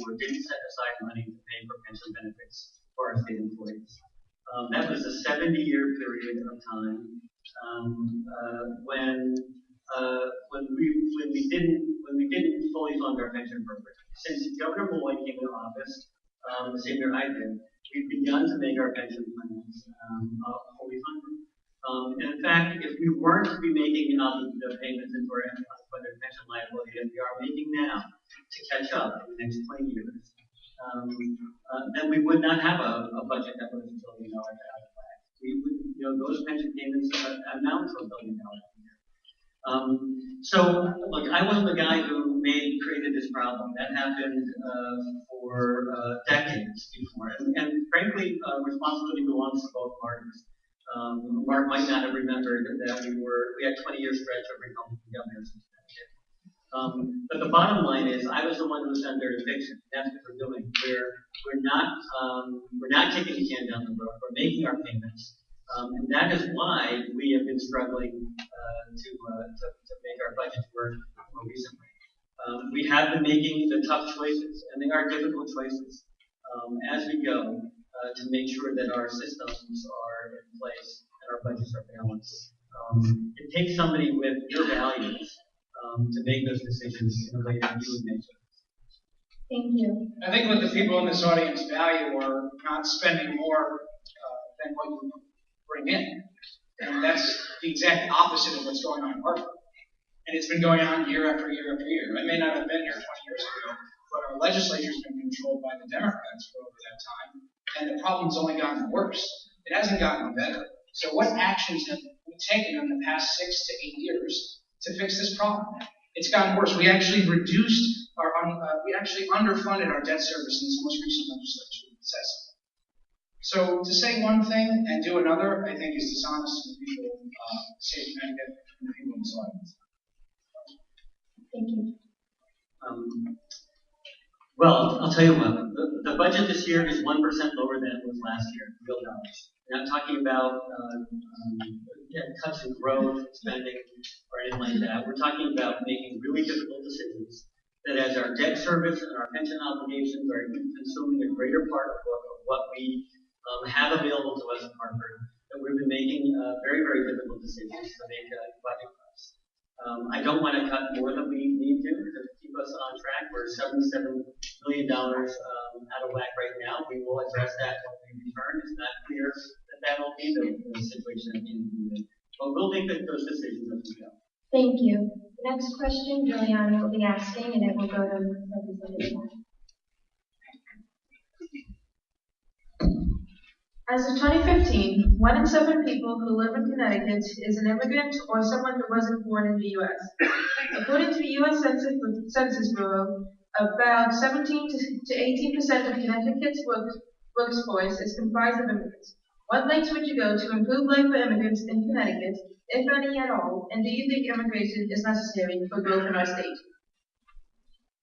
S6: 1984, didn't set aside money to pay for pension benefits for our state employees. That was a 70-year period of time when we didn't fully fund our pension program. Since Governor Malloy came into office, the same year I did, we've begun to make our pension plans fully funded. And in fact, if we weren't to be making the payments into our unfunded pension liability that we are making now to catch up in the next 20 years, then we would not have a budget that was $1 billion out of whack. Those pension payments amount to $1 billion a year. So, look, I wasn't the guy who created this problem. That happened for decades before, and frankly, responsibility belongs to both parties. Mark might not have remembered that we had 20-year stretch of Republican governors in Connecticut. But the bottom line is, I was the one who was under eviction. That's what we're doing. We're not kicking the can down the road. We're making our payments, and that is why we have been struggling to make our budget work more recently. We have been making the tough choices, and they are difficult choices as we go. To make sure that our systems are in place and our budgets are balanced. It takes somebody with your values to make those decisions in a way that you would make them.
S3: Thank you.
S5: I think what the people in this audience value are not spending more than what you bring in. And that's the exact opposite of what's going on in Hartford. And it's been going on year after year after year. I may not have been here 20 years ago, but our legislature's been controlled by the Democrats for over that time. And the problem's only gotten worse. It hasn't gotten better. So what actions have we taken in the past 6 to 8 years to fix this problem? It's gotten worse. We actually reduced we actually underfunded our debt service in this most recent legislature session. So to say one thing and do another, I think, is dishonest to the people of the state of Connecticut and the people in this audience.
S3: Thank you.
S6: Well, I'll tell you what, the budget this year is 1% lower than it was last year, real dollars. We're not talking about cuts in growth, spending, or anything like that. We're talking about making really difficult decisions that as our debt service and our pension obligations are consuming a greater part of what we have available to us in Hartford, that we've been making very, very difficult decisions to make budget cuts. I don't want to cut more than we need to keep us on track. We're $77 million out of whack right now. We will address that when we return. It's not clear that that'll be the situation at the end of the year. But we'll make those decisions as we go.
S3: Thank you. The next question, Juliana will be asking, and it will go to Representative Mack.
S9: As of 2015, 1 in 7 people who live in Connecticut is an immigrant or someone who wasn't born in the U.S. According to the U.S. Census Bureau, about 17 to 18% of Connecticut's workforce is comprised of immigrants. What lengths would you go to improve life for immigrants in Connecticut, if any at all, and do you think immigration is necessary for growth in our state?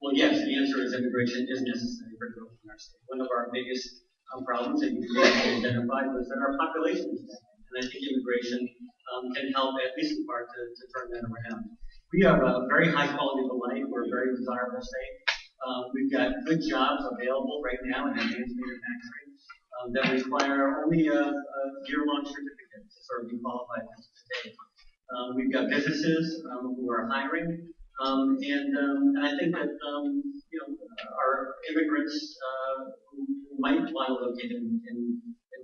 S6: Well, yes, the answer is immigration is necessary for growth in our state. One of our biggest problems that you identified was that our population is down. And I think immigration can help, at least in part, to turn that around. We have a very high quality of life. We're a very desirable state. We've got good jobs available right now in advanced manufacturing that require only a year-long certificate to sort of be qualified today. We've got businesses who are hiring, and I think that our immigrants who might want to locate in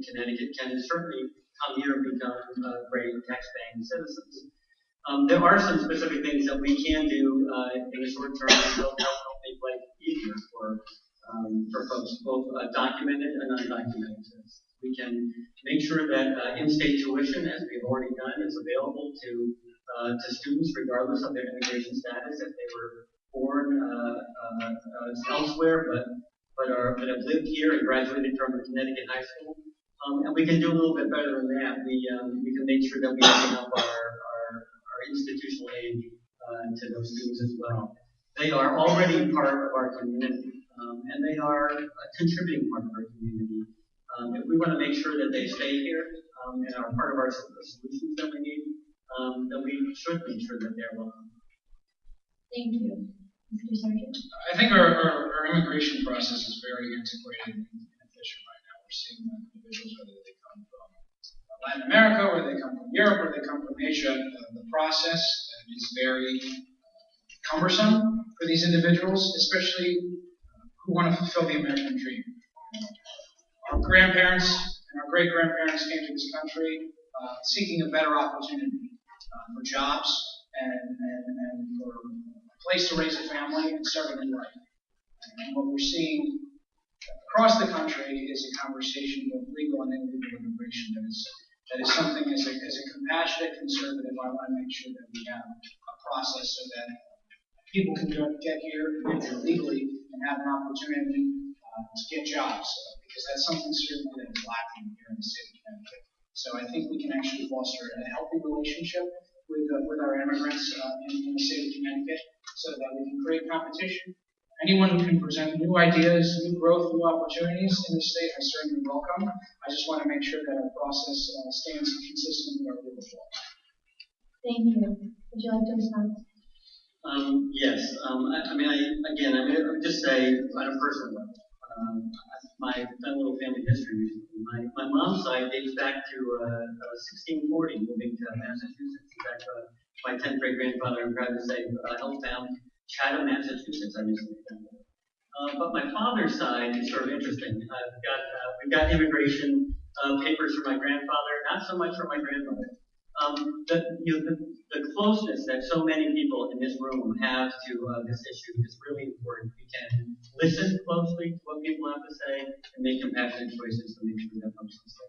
S6: Connecticut can certainly come here and become great tax-paying citizens. There are some specific things that we can do in the short term to help make life easier for folks, both documented and undocumented citizens. We can make sure that in-state tuition, as we've already done, is available to students regardless of their immigration status, if they were born elsewhere but have lived here and graduated from a Connecticut high school. And we can do a little bit better than that. We can make sure that we open up our institutional aid to those students as well. They are already part of our community, and they are a contributing part of our community. If we want to make sure that they stay here and are part of our solutions that we need, then we should make sure that they're welcome.
S7: Thank you. Mr. Sargent?
S5: I think our immigration process is very antiquated and inefficient right now. We're seeing individuals, whether they come from Latin America, or they come from Europe, or they come from Asia, the process is very cumbersome for these individuals, especially who want to fulfill the American dream. Our grandparents and our great-grandparents came to this country seeking a better opportunity for jobs and for a place to raise a family and start a new life. And what we're seeing across the country is a conversation of legal and illegal immigration that is something as a compassionate conservative, I want to make sure that we have a process so that people can get here legally and have an opportunity to get jobs, because that's something certainly that is lacking here in the state of Connecticut. So I think we can actually foster a healthy relationship with our immigrants in the state of Connecticut, so that we can create competition. Anyone who can present new ideas, new growth, new opportunities in the state, I certainly welcome. I just want to make sure that our process stands consistent with our rule of law.
S3: Thank you. Would you like to respond?
S6: Yes. I would just say, on a personal level, my little family history. My mom's side dates back to 1640, moving to Massachusetts. In fact, my 10th great grandfather, I'm proud to say, helped found Chatham, Massachusetts. I recently found it. But my father's side is sort of interesting. We've got immigration papers from my grandfather, not so much from my grandmother. The closeness that so many people in this room have to this issue is really important. We can listen closely to what people have to say and make compassionate choices to make sure that comes to stay.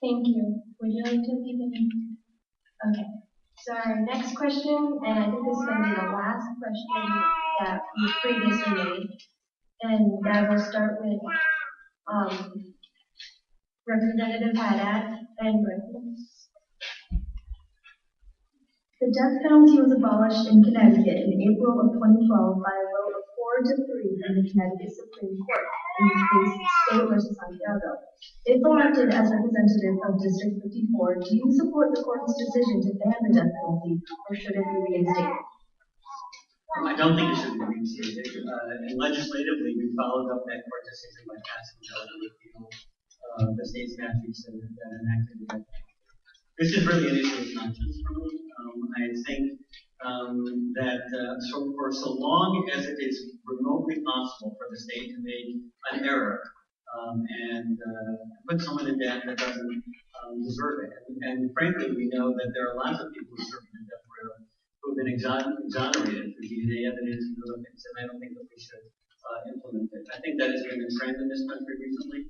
S3: Thank you. Would you like to begin? Okay. So our next question, and I think this is going to be the last question that we previously made, and that will start with Representative Haddad and Griffin. The death penalty was abolished in Connecticut in April of 2012 by a vote of 4-3 in the Connecticut Supreme Court in the case State v. Santiago. If elected as representative of District 54, do you support the court's decision to ban the death penalty, or should it be reinstated?
S6: I don't think it should be reinstated. And legislatively, we followed up that court decision by passing the state statutes that enacted the death penalty. This is really an issue of conscience for me. I think that for so long as it is remotely possible for the state to make an error and put someone to death that doesn't deserve it. And frankly, we know that there are lots of people who serve in death row who have been exonerated for DNA evidence and other things, and I don't think that we should implement it. I think that has been a trend in this country recently.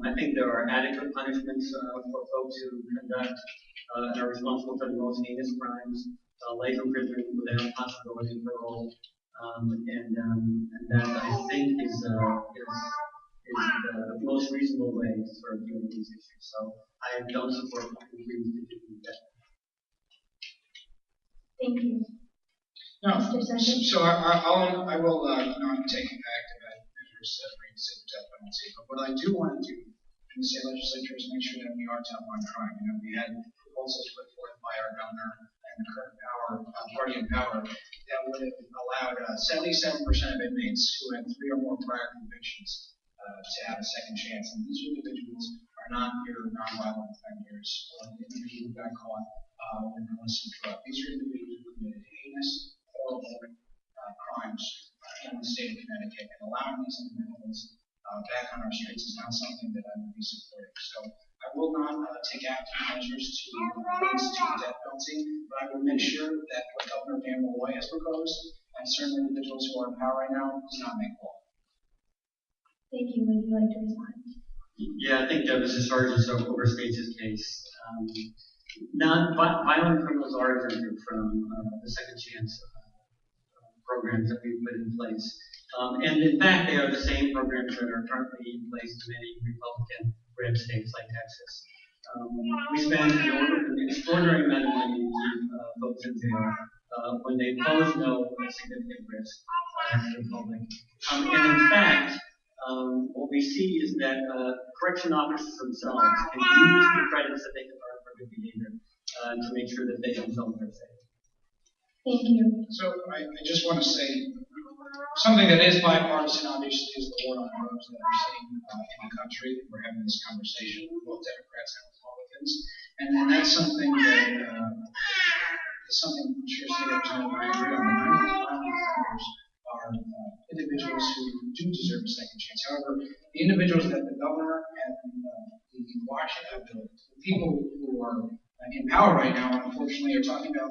S6: I think there are adequate punishments for folks who conduct and are responsible for the most heinous crimes, life imprisonment without possibility of parole, and that I think is the most reasonable way to sort of deal with these issues. So I don't support reinstituting that.
S3: Thank you.
S5: No,
S3: Mr. Sargent?
S5: so I will not take active measures to reinstate the death penalty. But what I do want to do in the state legislature is make sure that we are tough on crime. We had proposals put forth by our governor and the current party in power that would have allowed 77% of inmates who had 3 or more prior convictions to have a second chance. And these individuals are not your nonviolent offenders or individuals who got caught with illicit drug. These are individuals who committed heinous, horrible crimes in the state of Connecticut, and allowing these individuals back on our streets is not something that I would be supporting. So I will not take active measures to institute the death penalty, but I will make sure that what Governor Van Malloy has proposed, and certain individuals who are in power right now, does not make law.
S3: Thank you. Would you like to respond?
S6: Yeah, I think Mr. Sargent so overstates his case. Violent criminals are exempted from the second chance programs that we've put in place. And in fact, they are the same programs that are currently in place in many Republican red states like Texas. We spend an extraordinary amount of money to keep folks in jail when they pose no significant risk to the public. And in fact, what we see is that correction officers themselves can use the credits that they can earn for good behavior to make sure that they themselves are safe.
S3: Thank you.
S5: So I just want to say something that is bipartisan, obviously, is the war on drugs that we're seeing in the country. We're having this conversation with both Democrats and Republicans, and that's something that is something I'm sure State Representative and I agree on. The violent offenders are individuals who do deserve a second chance. However, the individuals that the governor and the Washington, the people who are in power right now, unfortunately, are talking about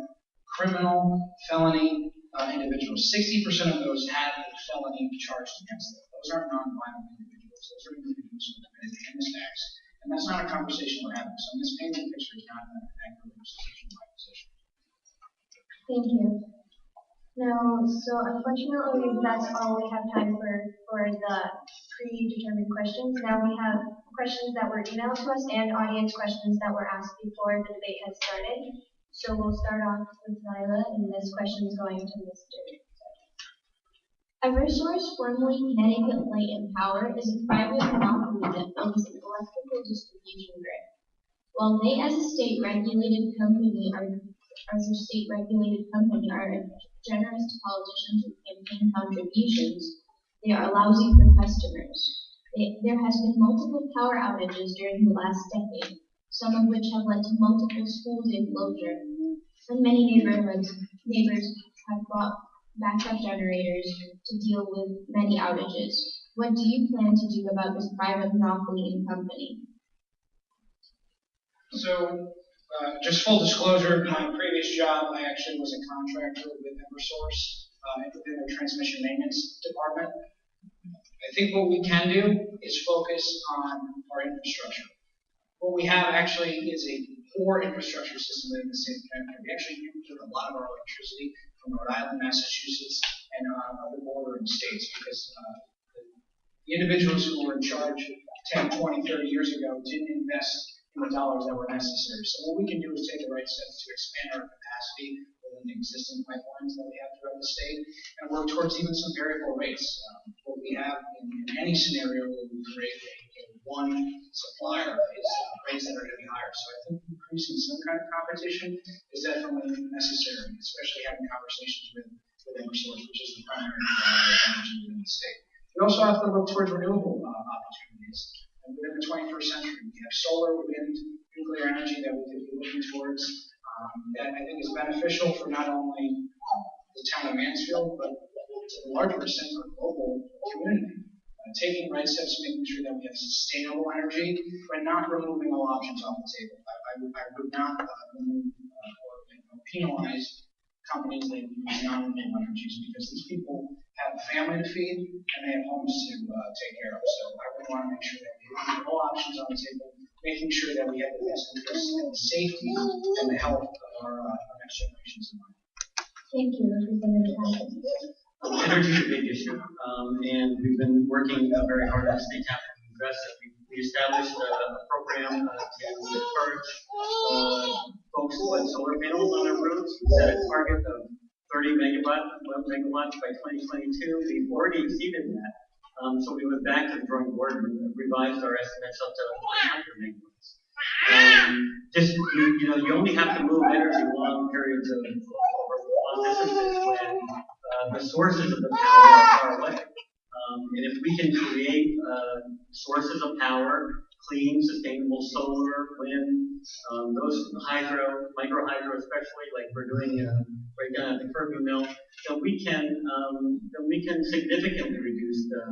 S5: criminal, felony individuals. 60% of those have a felony charged against them. Those aren't non-violent individuals. Those are individuals who have committed heinous acts. And that's not a conversation we're having. So this painting picture is not an accurate representation of my position.
S3: Thank you. Now, so unfortunately, that's all we have time for the predetermined questions. Now we have questions that were emailed to us and audience questions that were asked before the debate has started. So we'll start off with Lila, and this question is going to Mr.
S7: Eversource, formerly Connecticut Light and Power, is a private monopoly that owns an electrical distribution grid. While they, as a state-regulated company, are generous to politicians with campaign contributions, they are lousy for customers. There has been multiple power outages during the last decade, some of which have led to multiple schools in closure. And many neighbors have bought backup generators to deal with many outages. What do you plan to do about this private monopoly in company?
S5: So, just full disclosure, my previous job, I actually was a contractor with Eversource within their transmission maintenance department. I think what we can do is focus on our infrastructure. What we have actually is a poor infrastructure system within the state of Connecticut. We actually import a lot of our electricity from Rhode Island, Massachusetts, and other bordering states because the individuals who were in charge 10, 20, 30 years ago didn't invest in the dollars that were necessary. So what we can do is take the right steps to expand our capacity within the existing pipelines that we have throughout the state and work towards even some variable rates. What we have in any scenario where we create one supplier is rates that are going to be higher. So I think increasing some kind of competition is definitely necessary, especially having conversations with Eversource, which is the primary provider of energy within the state. We also have to look towards renewable opportunities. And within the 21st century, we have solar, wind, nuclear energy that we could be looking towards that I think is beneficial for not only the town of Mansfield, but to a larger extent for the global community. Taking right steps, making sure that we have sustainable energy, but not removing all options off the table. I would not remove or penalize companies that use non-renewable energies because these people have a family to feed and they have homes to take care of. So I would want to make sure that we have all options on the table, making sure that we have the best interests and the safety and the health of our next generations in mind.
S3: Thank you, Representative Haskins.
S6: Energy is a big issue, and we've been working very hard at State Capitol to address it. We established a program to encourage folks to put solar panels on their roofs. We set a target of 30 megawatts by 2022. We've already exceeded that, so we went back to the drawing board and revised our estimates up to 100 megawatts. You only have to move energy long periods of long distances when the sources of the power are far away. And if we can create sources of power, clean, sustainable solar, wind, those micro hydro especially, like we're doing right down at the Kirby Mill, then we can significantly reduce the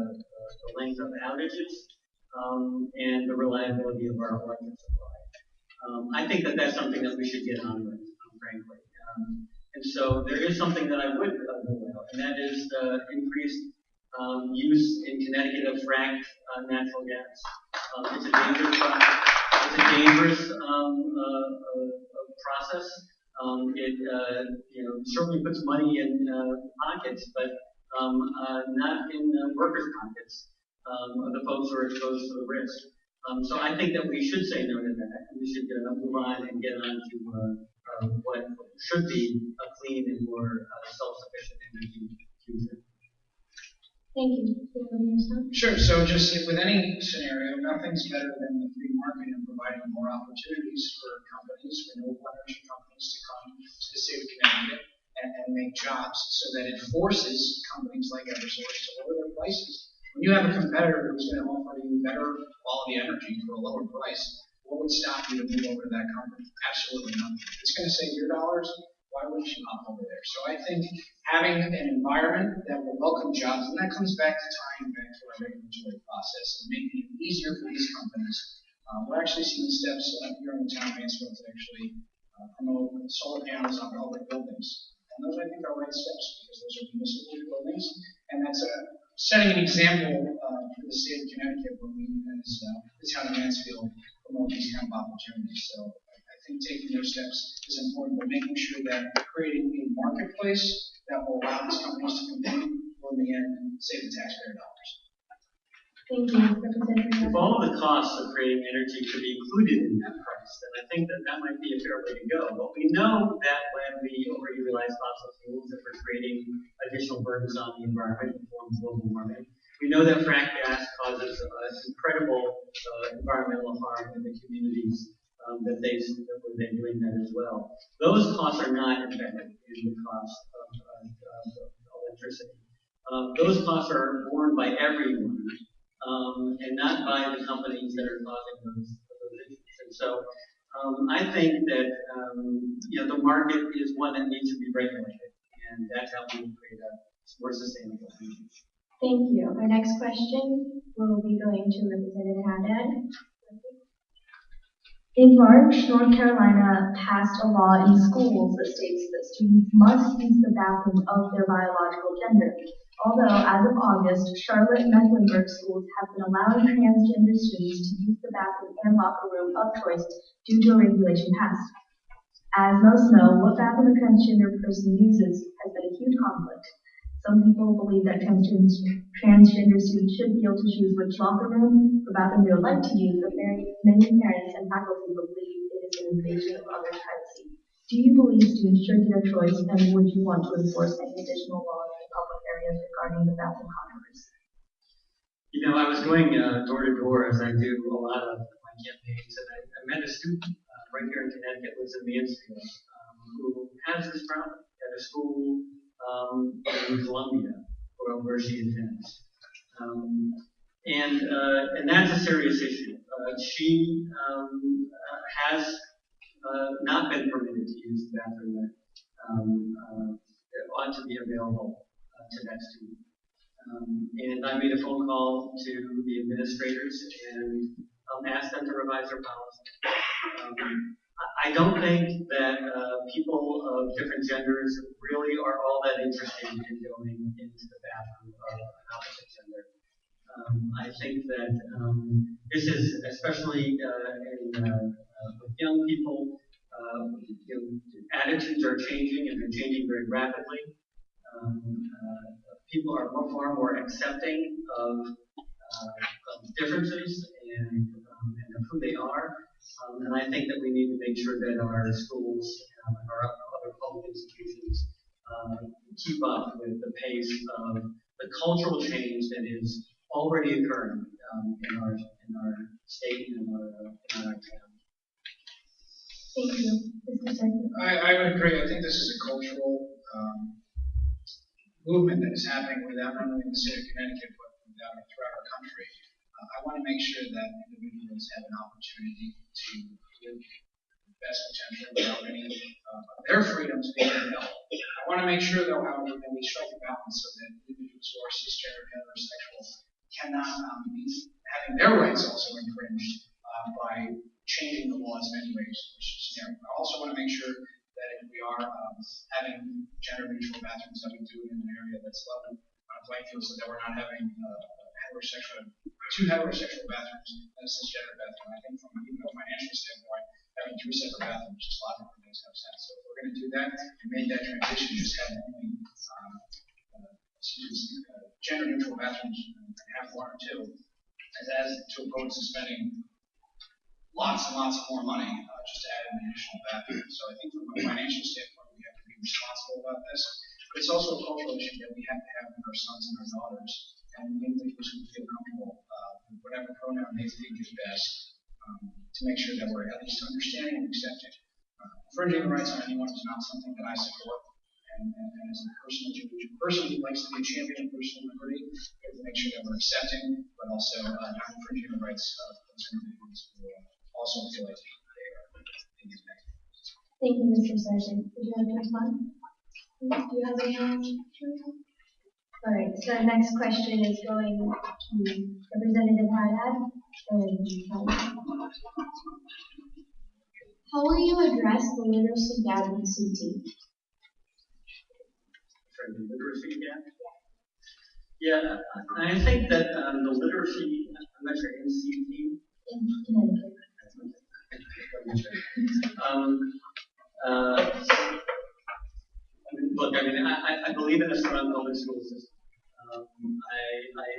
S6: length of outages and the reliability of our electric supply. I think that that's something that we should get on with, frankly. And so there is something that I would rule out, and that is the increased use in Connecticut of fracked natural gas. It's a dangerous process. It's a dangerous process. It certainly puts money in pockets, but not in workers' pockets of the folks who are exposed to the risk. So I think that we should say no to that, and we should move on and get on to what should be a clean and more self-sufficient energy future.
S3: Thank you.
S5: Sure. So just with any scenario, nothing's better than the free market and providing more opportunities for companies, renewable energy companies, to come to the state of Connecticut and make jobs, so that it forces companies like Eversource to lower their prices. When you have a competitor who's going to offer you better quality energy for a lower price, what would stop you to move over to that company? Absolutely nothing. If it's going to save your dollars, why wouldn't you hop over there? So I think having an environment that will welcome jobs, and that comes back to tying back to our regulatory process and making it easier for these companies. We're actually seeing steps here in the town of Mansfield to actually promote solar panels on public buildings. And those, I think, are right steps, because those are municipal buildings, and that's setting an example for the state of Connecticut when we, as the town of Mansfield, promote these kind of opportunities. So I think taking those steps is important, but making sure that creating a marketplace that will allow these companies to compete will, in the end, save the taxpayer dollars.
S3: Thank you, Representative.
S6: If all of the costs of creating energy could be included in that price, then I think that might be a fair way to go. But we know that when we overutilize fossil fuels, that we're creating additional burdens on the environment in the form of global warming. We know that frack gas causes incredible environmental harm in the communities that they're doing that as well. Those costs are not embedded in the cost of electricity. Those costs are borne by everyone. And not by the companies that are causing those issues. And so I think that the market is one that needs to be regulated, and that's how we create a more sustainable future.
S3: Thank you. Our next question will be going to Representative Haddad. In March, North Carolina passed a law in schools that states that students must use the bathroom of their biological gender. Although, as of August, Charlotte Mecklenburg schools have been allowing transgender students to use the bathroom and locker room of choice due to a regulation passed. As most know, what bathroom a transgender person uses has been a huge conflict. Some people believe that transgender students should be able to choose which locker room or bathroom they would like to use, but many parents and faculty believe it is an invasion of others' privacy. Do you believe students should get a choice, and would you want to enforce any additional laws in public areas regarding the bathroom controversy?
S6: I was going door to door, as I do a lot of my campaigns, and I met a student right here in Connecticut, lives in Mansfield, who has this problem at a school in Columbia, where she attends. And that's a serious issue. She has not been permitted to use the bathroom that ought to be available to that student. And I made a phone call to the administrators and asked them to revise their policy. I don't think that people of different genders really are all that interested in going into the bathroom of an opposite gender. I think that this is, especially with young people, attitudes are changing, and they're changing very rapidly. People are far more accepting of differences and of who they are. And I think that we need to make sure that our schools and our other public institutions keep up with the pace of the cultural change that is already occurring in our state and in our town.
S3: Thank you.
S5: I would agree. I think this is a cultural movement that is happening not only in the state of Connecticut, but throughout our country. I want to make sure that individuals have an opportunity to live the best potential without any of their freedoms being held. I want to make sure, though, however, that we strike a balance so that individuals who are cisgender, heterosexual cannot be having their rights also infringed by changing the laws in any way. I also want to make sure that if we are having gender-neutral bathrooms, that we do it in an area that's level on a playing field, so that we're not having heterosexual two heterosexual bathrooms and a cisgender bathroom. I think from even a financial standpoint, having two separate bathrooms just logically makes no sense. So if we're going to do that and make that transition, just have only gender neutral bathrooms and have one or two, as to opposed to spending lots and lots of more money just to add an additional bathroom. So I think from a financial standpoint, we have to be responsible about this. But it's also a cultural issue that we have to have with our sons and our daughters, and we individuals who feel comfortable with whatever pronoun they think is best, to make sure that we're at least understanding and accepting. Infringing the rights on anyone is not something that I support. And as a person who likes to be a champion of personal liberty, we have to make sure that we're accepting, but also not infringing the rights of those individuals who also feel like they are being impacted.
S3: Thank you, Mr. Sargent. Would you like to respond? Do you have any? All right. So our next question is going to Representative Haddad.
S7: How will you address the literacy gap in CT?
S6: The literacy gap? Yeah, I think that the literacy, I'm not sure, in CT?
S7: In Connecticut.
S6: Look, I believe in a strong public school system. I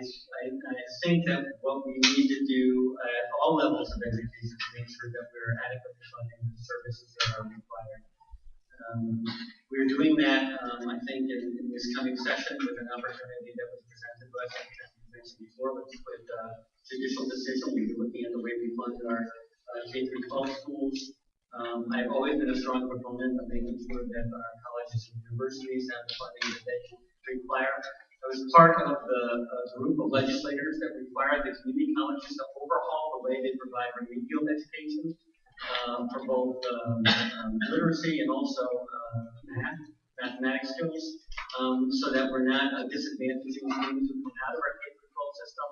S6: think that what we need to do at all levels of education is make sure that we're adequately funding the services that are required. We're doing that, I think, in this coming session with an opportunity that was presented to us, I mentioned before, with judicial decision. We'll be looking at the way we fund our K-12 schools. I've always been a strong proponent of making sure that our colleges and universities have the funding that they require. I was part of the group of legislators that required the community colleges to overhaul the way they provide remedial education for both literacy and also mathematics skills, so that we're not disadvantaging students who come out of our K-12 system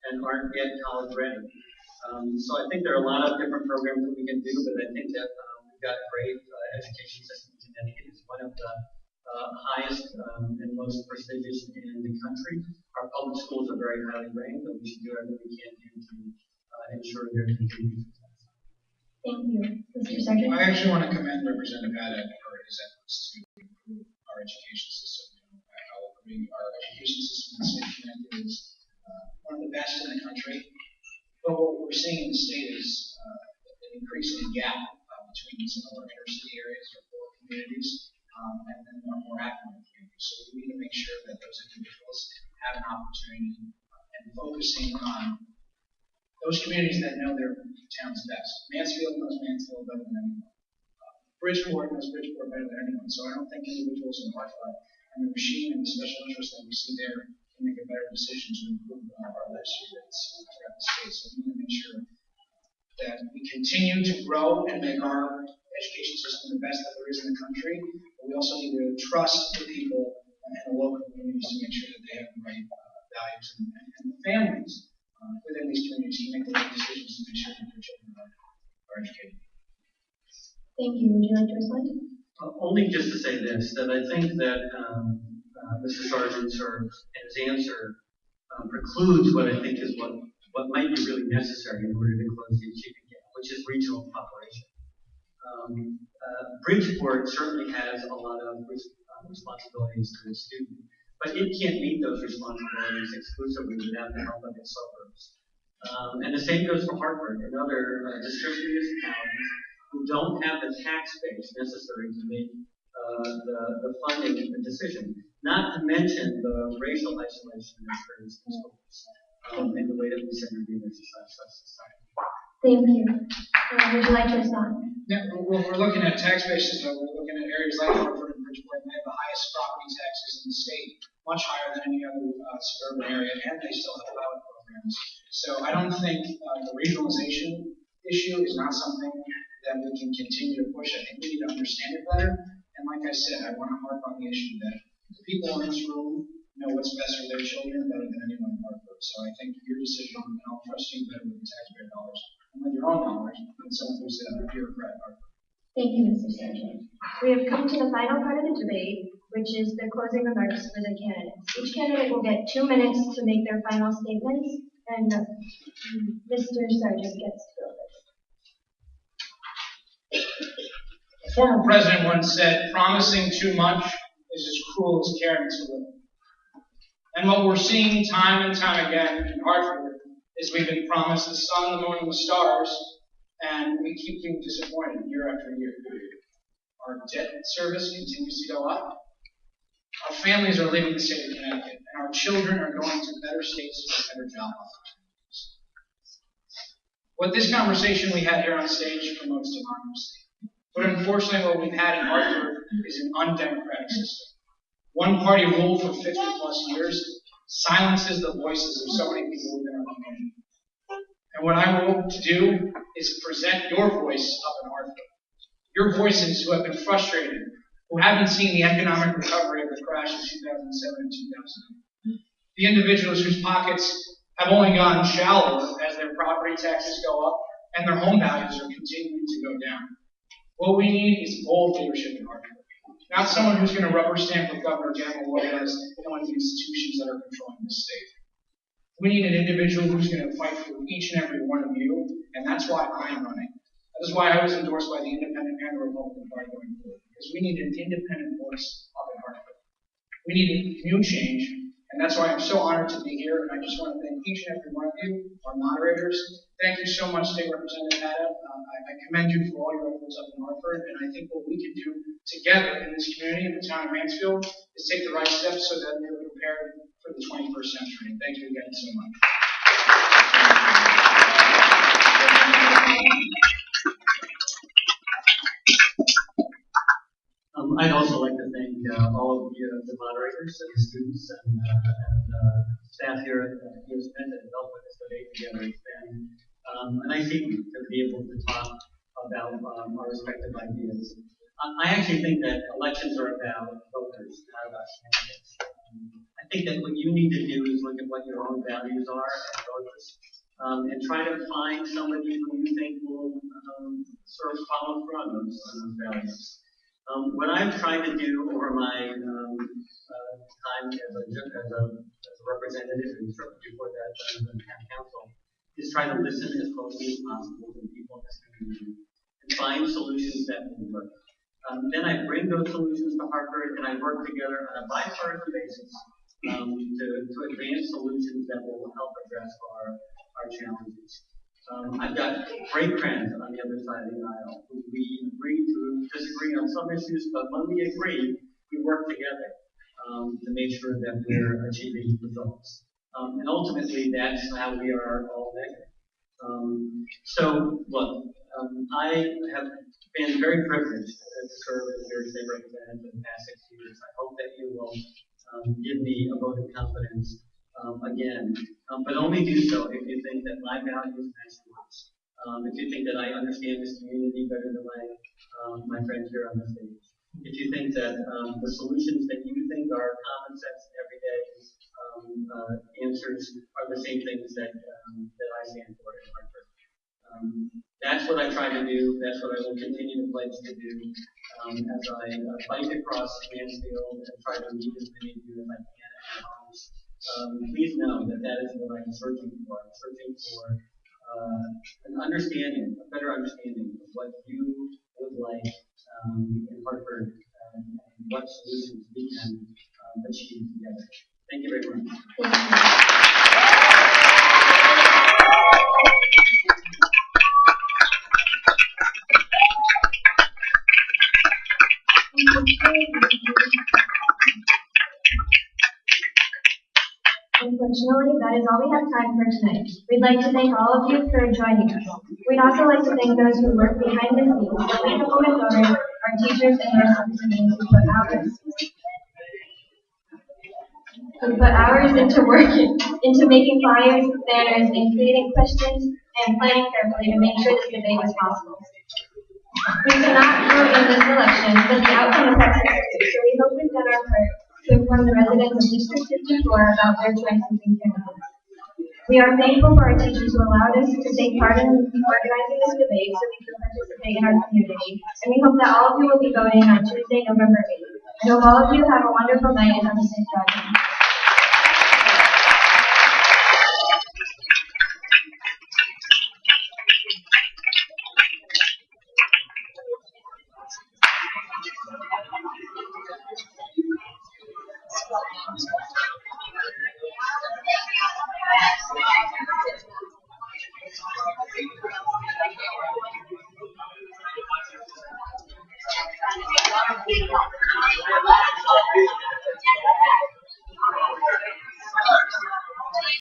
S6: and aren't yet college ready. So I think there are a lot of different programs that we can do, but I think that we've got a great education system in Connecticut. It's one of the highest and most prestigious in the country. Our public schools are very highly ranked, and we should do everything we can do to ensure their continued success.
S3: Thank you. Mr. Sargent?
S5: I actually want to commend Representative Haddad for his efforts to improve our education system. Our education system in the state of Connecticut is one of the best in the country. But what we're seeing in the state is an increasing gap between some of our inner city areas or poor communities and then our more affluent communities. So we need to make sure that those individuals have an opportunity and focusing on those communities that know their towns best. Mansfield knows Mansfield better than anyone. Bridgeport knows Bridgeport better than anyone. So I don't think individuals in Marfa and the machine and the special interest that we see there can make a better decision to improve our literacy rates throughout the state. So we need to make sure that we continue to grow and make our education system the best that there is in the country. But we also need to trust the people and the local communities to make sure that they have the right values and the families within these communities to make the right decisions to make sure that their children are educated.
S3: Thank you. Would you like to respond?
S6: Only just to say this, that I think that Mr. Sargent's his answer precludes what I think is what might be really necessary in order to close the achievement gap, which is regional cooperation. Bridgeport certainly has a lot of responsibilities to the student, but it can't meet those responsibilities exclusively without the help of its suburbs. And the same goes for Hartford and other district municipalities who don't have the tax base necessary to make the funding decision. Not to mention the racial isolation that occurs in schools and the way that we segregate our society.
S3: Thank you. Would you like to respond?
S5: Yeah, we're looking at tax bases, though. We're looking at areas like Hartford and Bridgeport, and they have the highest property taxes in the state, much higher than any other suburban area, and they still have pilot programs. So I don't think the regionalization issue is not something that we can continue to push. I think we need to understand it better. And like I said, I want to harp on the issue that the people in this room know what's best for their children better than anyone in Hartford. So I think your decision, and I'll trust you better with the taxpayer dollars and with your own dollars than someone who's a bureaucrat in Hartford.
S3: Thank you, Mr. Sargent. We have come to the final part of the debate, which is the closing remarks for the candidates. Each candidate will get 2 minutes to make their final statements. and Mr. Sargent gets to go first.
S5: A former president once said, "Promising too much is as cruel as caring too little." And what we're seeing time and time again in Hartford is we've been promised the sun, the moon, and the stars, and we keep being disappointed year after year. Our debt service continues to go up. Our families are leaving the state of Connecticut, and our children are going to better states for better job opportunities. What this conversation we had here on stage promotes democracy. But unfortunately, what we've had in Hartford is an undemocratic system. One party rule for 50 plus years silences the voices of so many people within our community. And what I hope to do is present your voice up in Hartford. Your voices who have been frustrated, who haven't seen the economic recovery of the crash of 2007 and 2008. The individuals whose pockets have only gotten shallower as their property taxes go up and their home values are continuing to go down. What we need is bold leadership in Hartford. Not someone who's going to rubber stamp with Governor Gamble what does and one of the institutions that are controlling this state. We need an individual who's going to fight for each and every one of you, and that's why I'm running. That is why I was endorsed by the Independent and the Republican Party going forward, because we need an independent voice up in Hartford. We need a new change, and that's why I'm so honored to be here, and I just want to thank each and every one of you, our moderators. Thank you so much, State Representative Haddad. I commend you for all your efforts up in Hartford, and I think what we can do together in this community, in the town of Mansfield, is take the right steps so that we're prepared for the 21st century. Thank you again so much.
S6: I'd also like to thank all of the moderators and the students and staff here at U.S. Mint that helped put this debate together. It's been a nice evening to be able to talk about our respective ideas. I actually think that elections are about voters, not about candidates. I think that what you need to do is look at what your own values are as voters and try to find somebody who you think will sort of follow through on those values. What I've tried to do over my time as a representative and certainly before that as a town council is try to listen as closely as possible to the people in this community and find solutions that will work. Then I bring those solutions to Hartford and I work together on a bipartisan basis to advance solutions that will help address our challenges. I've got great friends on the other side of the aisle who we agree to disagree on some issues, but when we agree, we work together to make sure that we're achieving results. And ultimately, that's how we are all negative. I have been very privileged to serve as your state representative in the past 6 years. I hope that you will give me a vote of confidence again, but only do so if you think that my values match yours. If you think that I understand this community better than my friends here on the stage. If you think that the solutions that you think are common sense everyday answers are the same things that I stand for in Hartford. That's what I try to do. That's what I will continue to pledge to do as I bike across Mansfield and try to meet as many of you as I can at your homes. Please know that that is what I'm searching for. I'm searching for an understanding, a better understanding of what you would like in Hartford and what solutions we can achieve together. Thank you very much.
S3: Unfortunately, that is all we have time for tonight. We'd like to thank all of you for joining us. We'd also like to thank those who work behind the scenes, the lead women voters, our teachers, and nurse representatives who put hours into working, into making flyers, banners, and creating questions and planning carefully to make sure this debate was possible. We cannot vote in this election, but the outcome affects us too, so we hope we've done our part to inform the residents of District 54 about their choices and candidates. We are thankful for our teachers who allowed us to take part in organizing this debate so we can participate in our community, and we hope that all of you will be voting on Tuesday, November 8th. I hope all of you have a wonderful night and have a safe drive.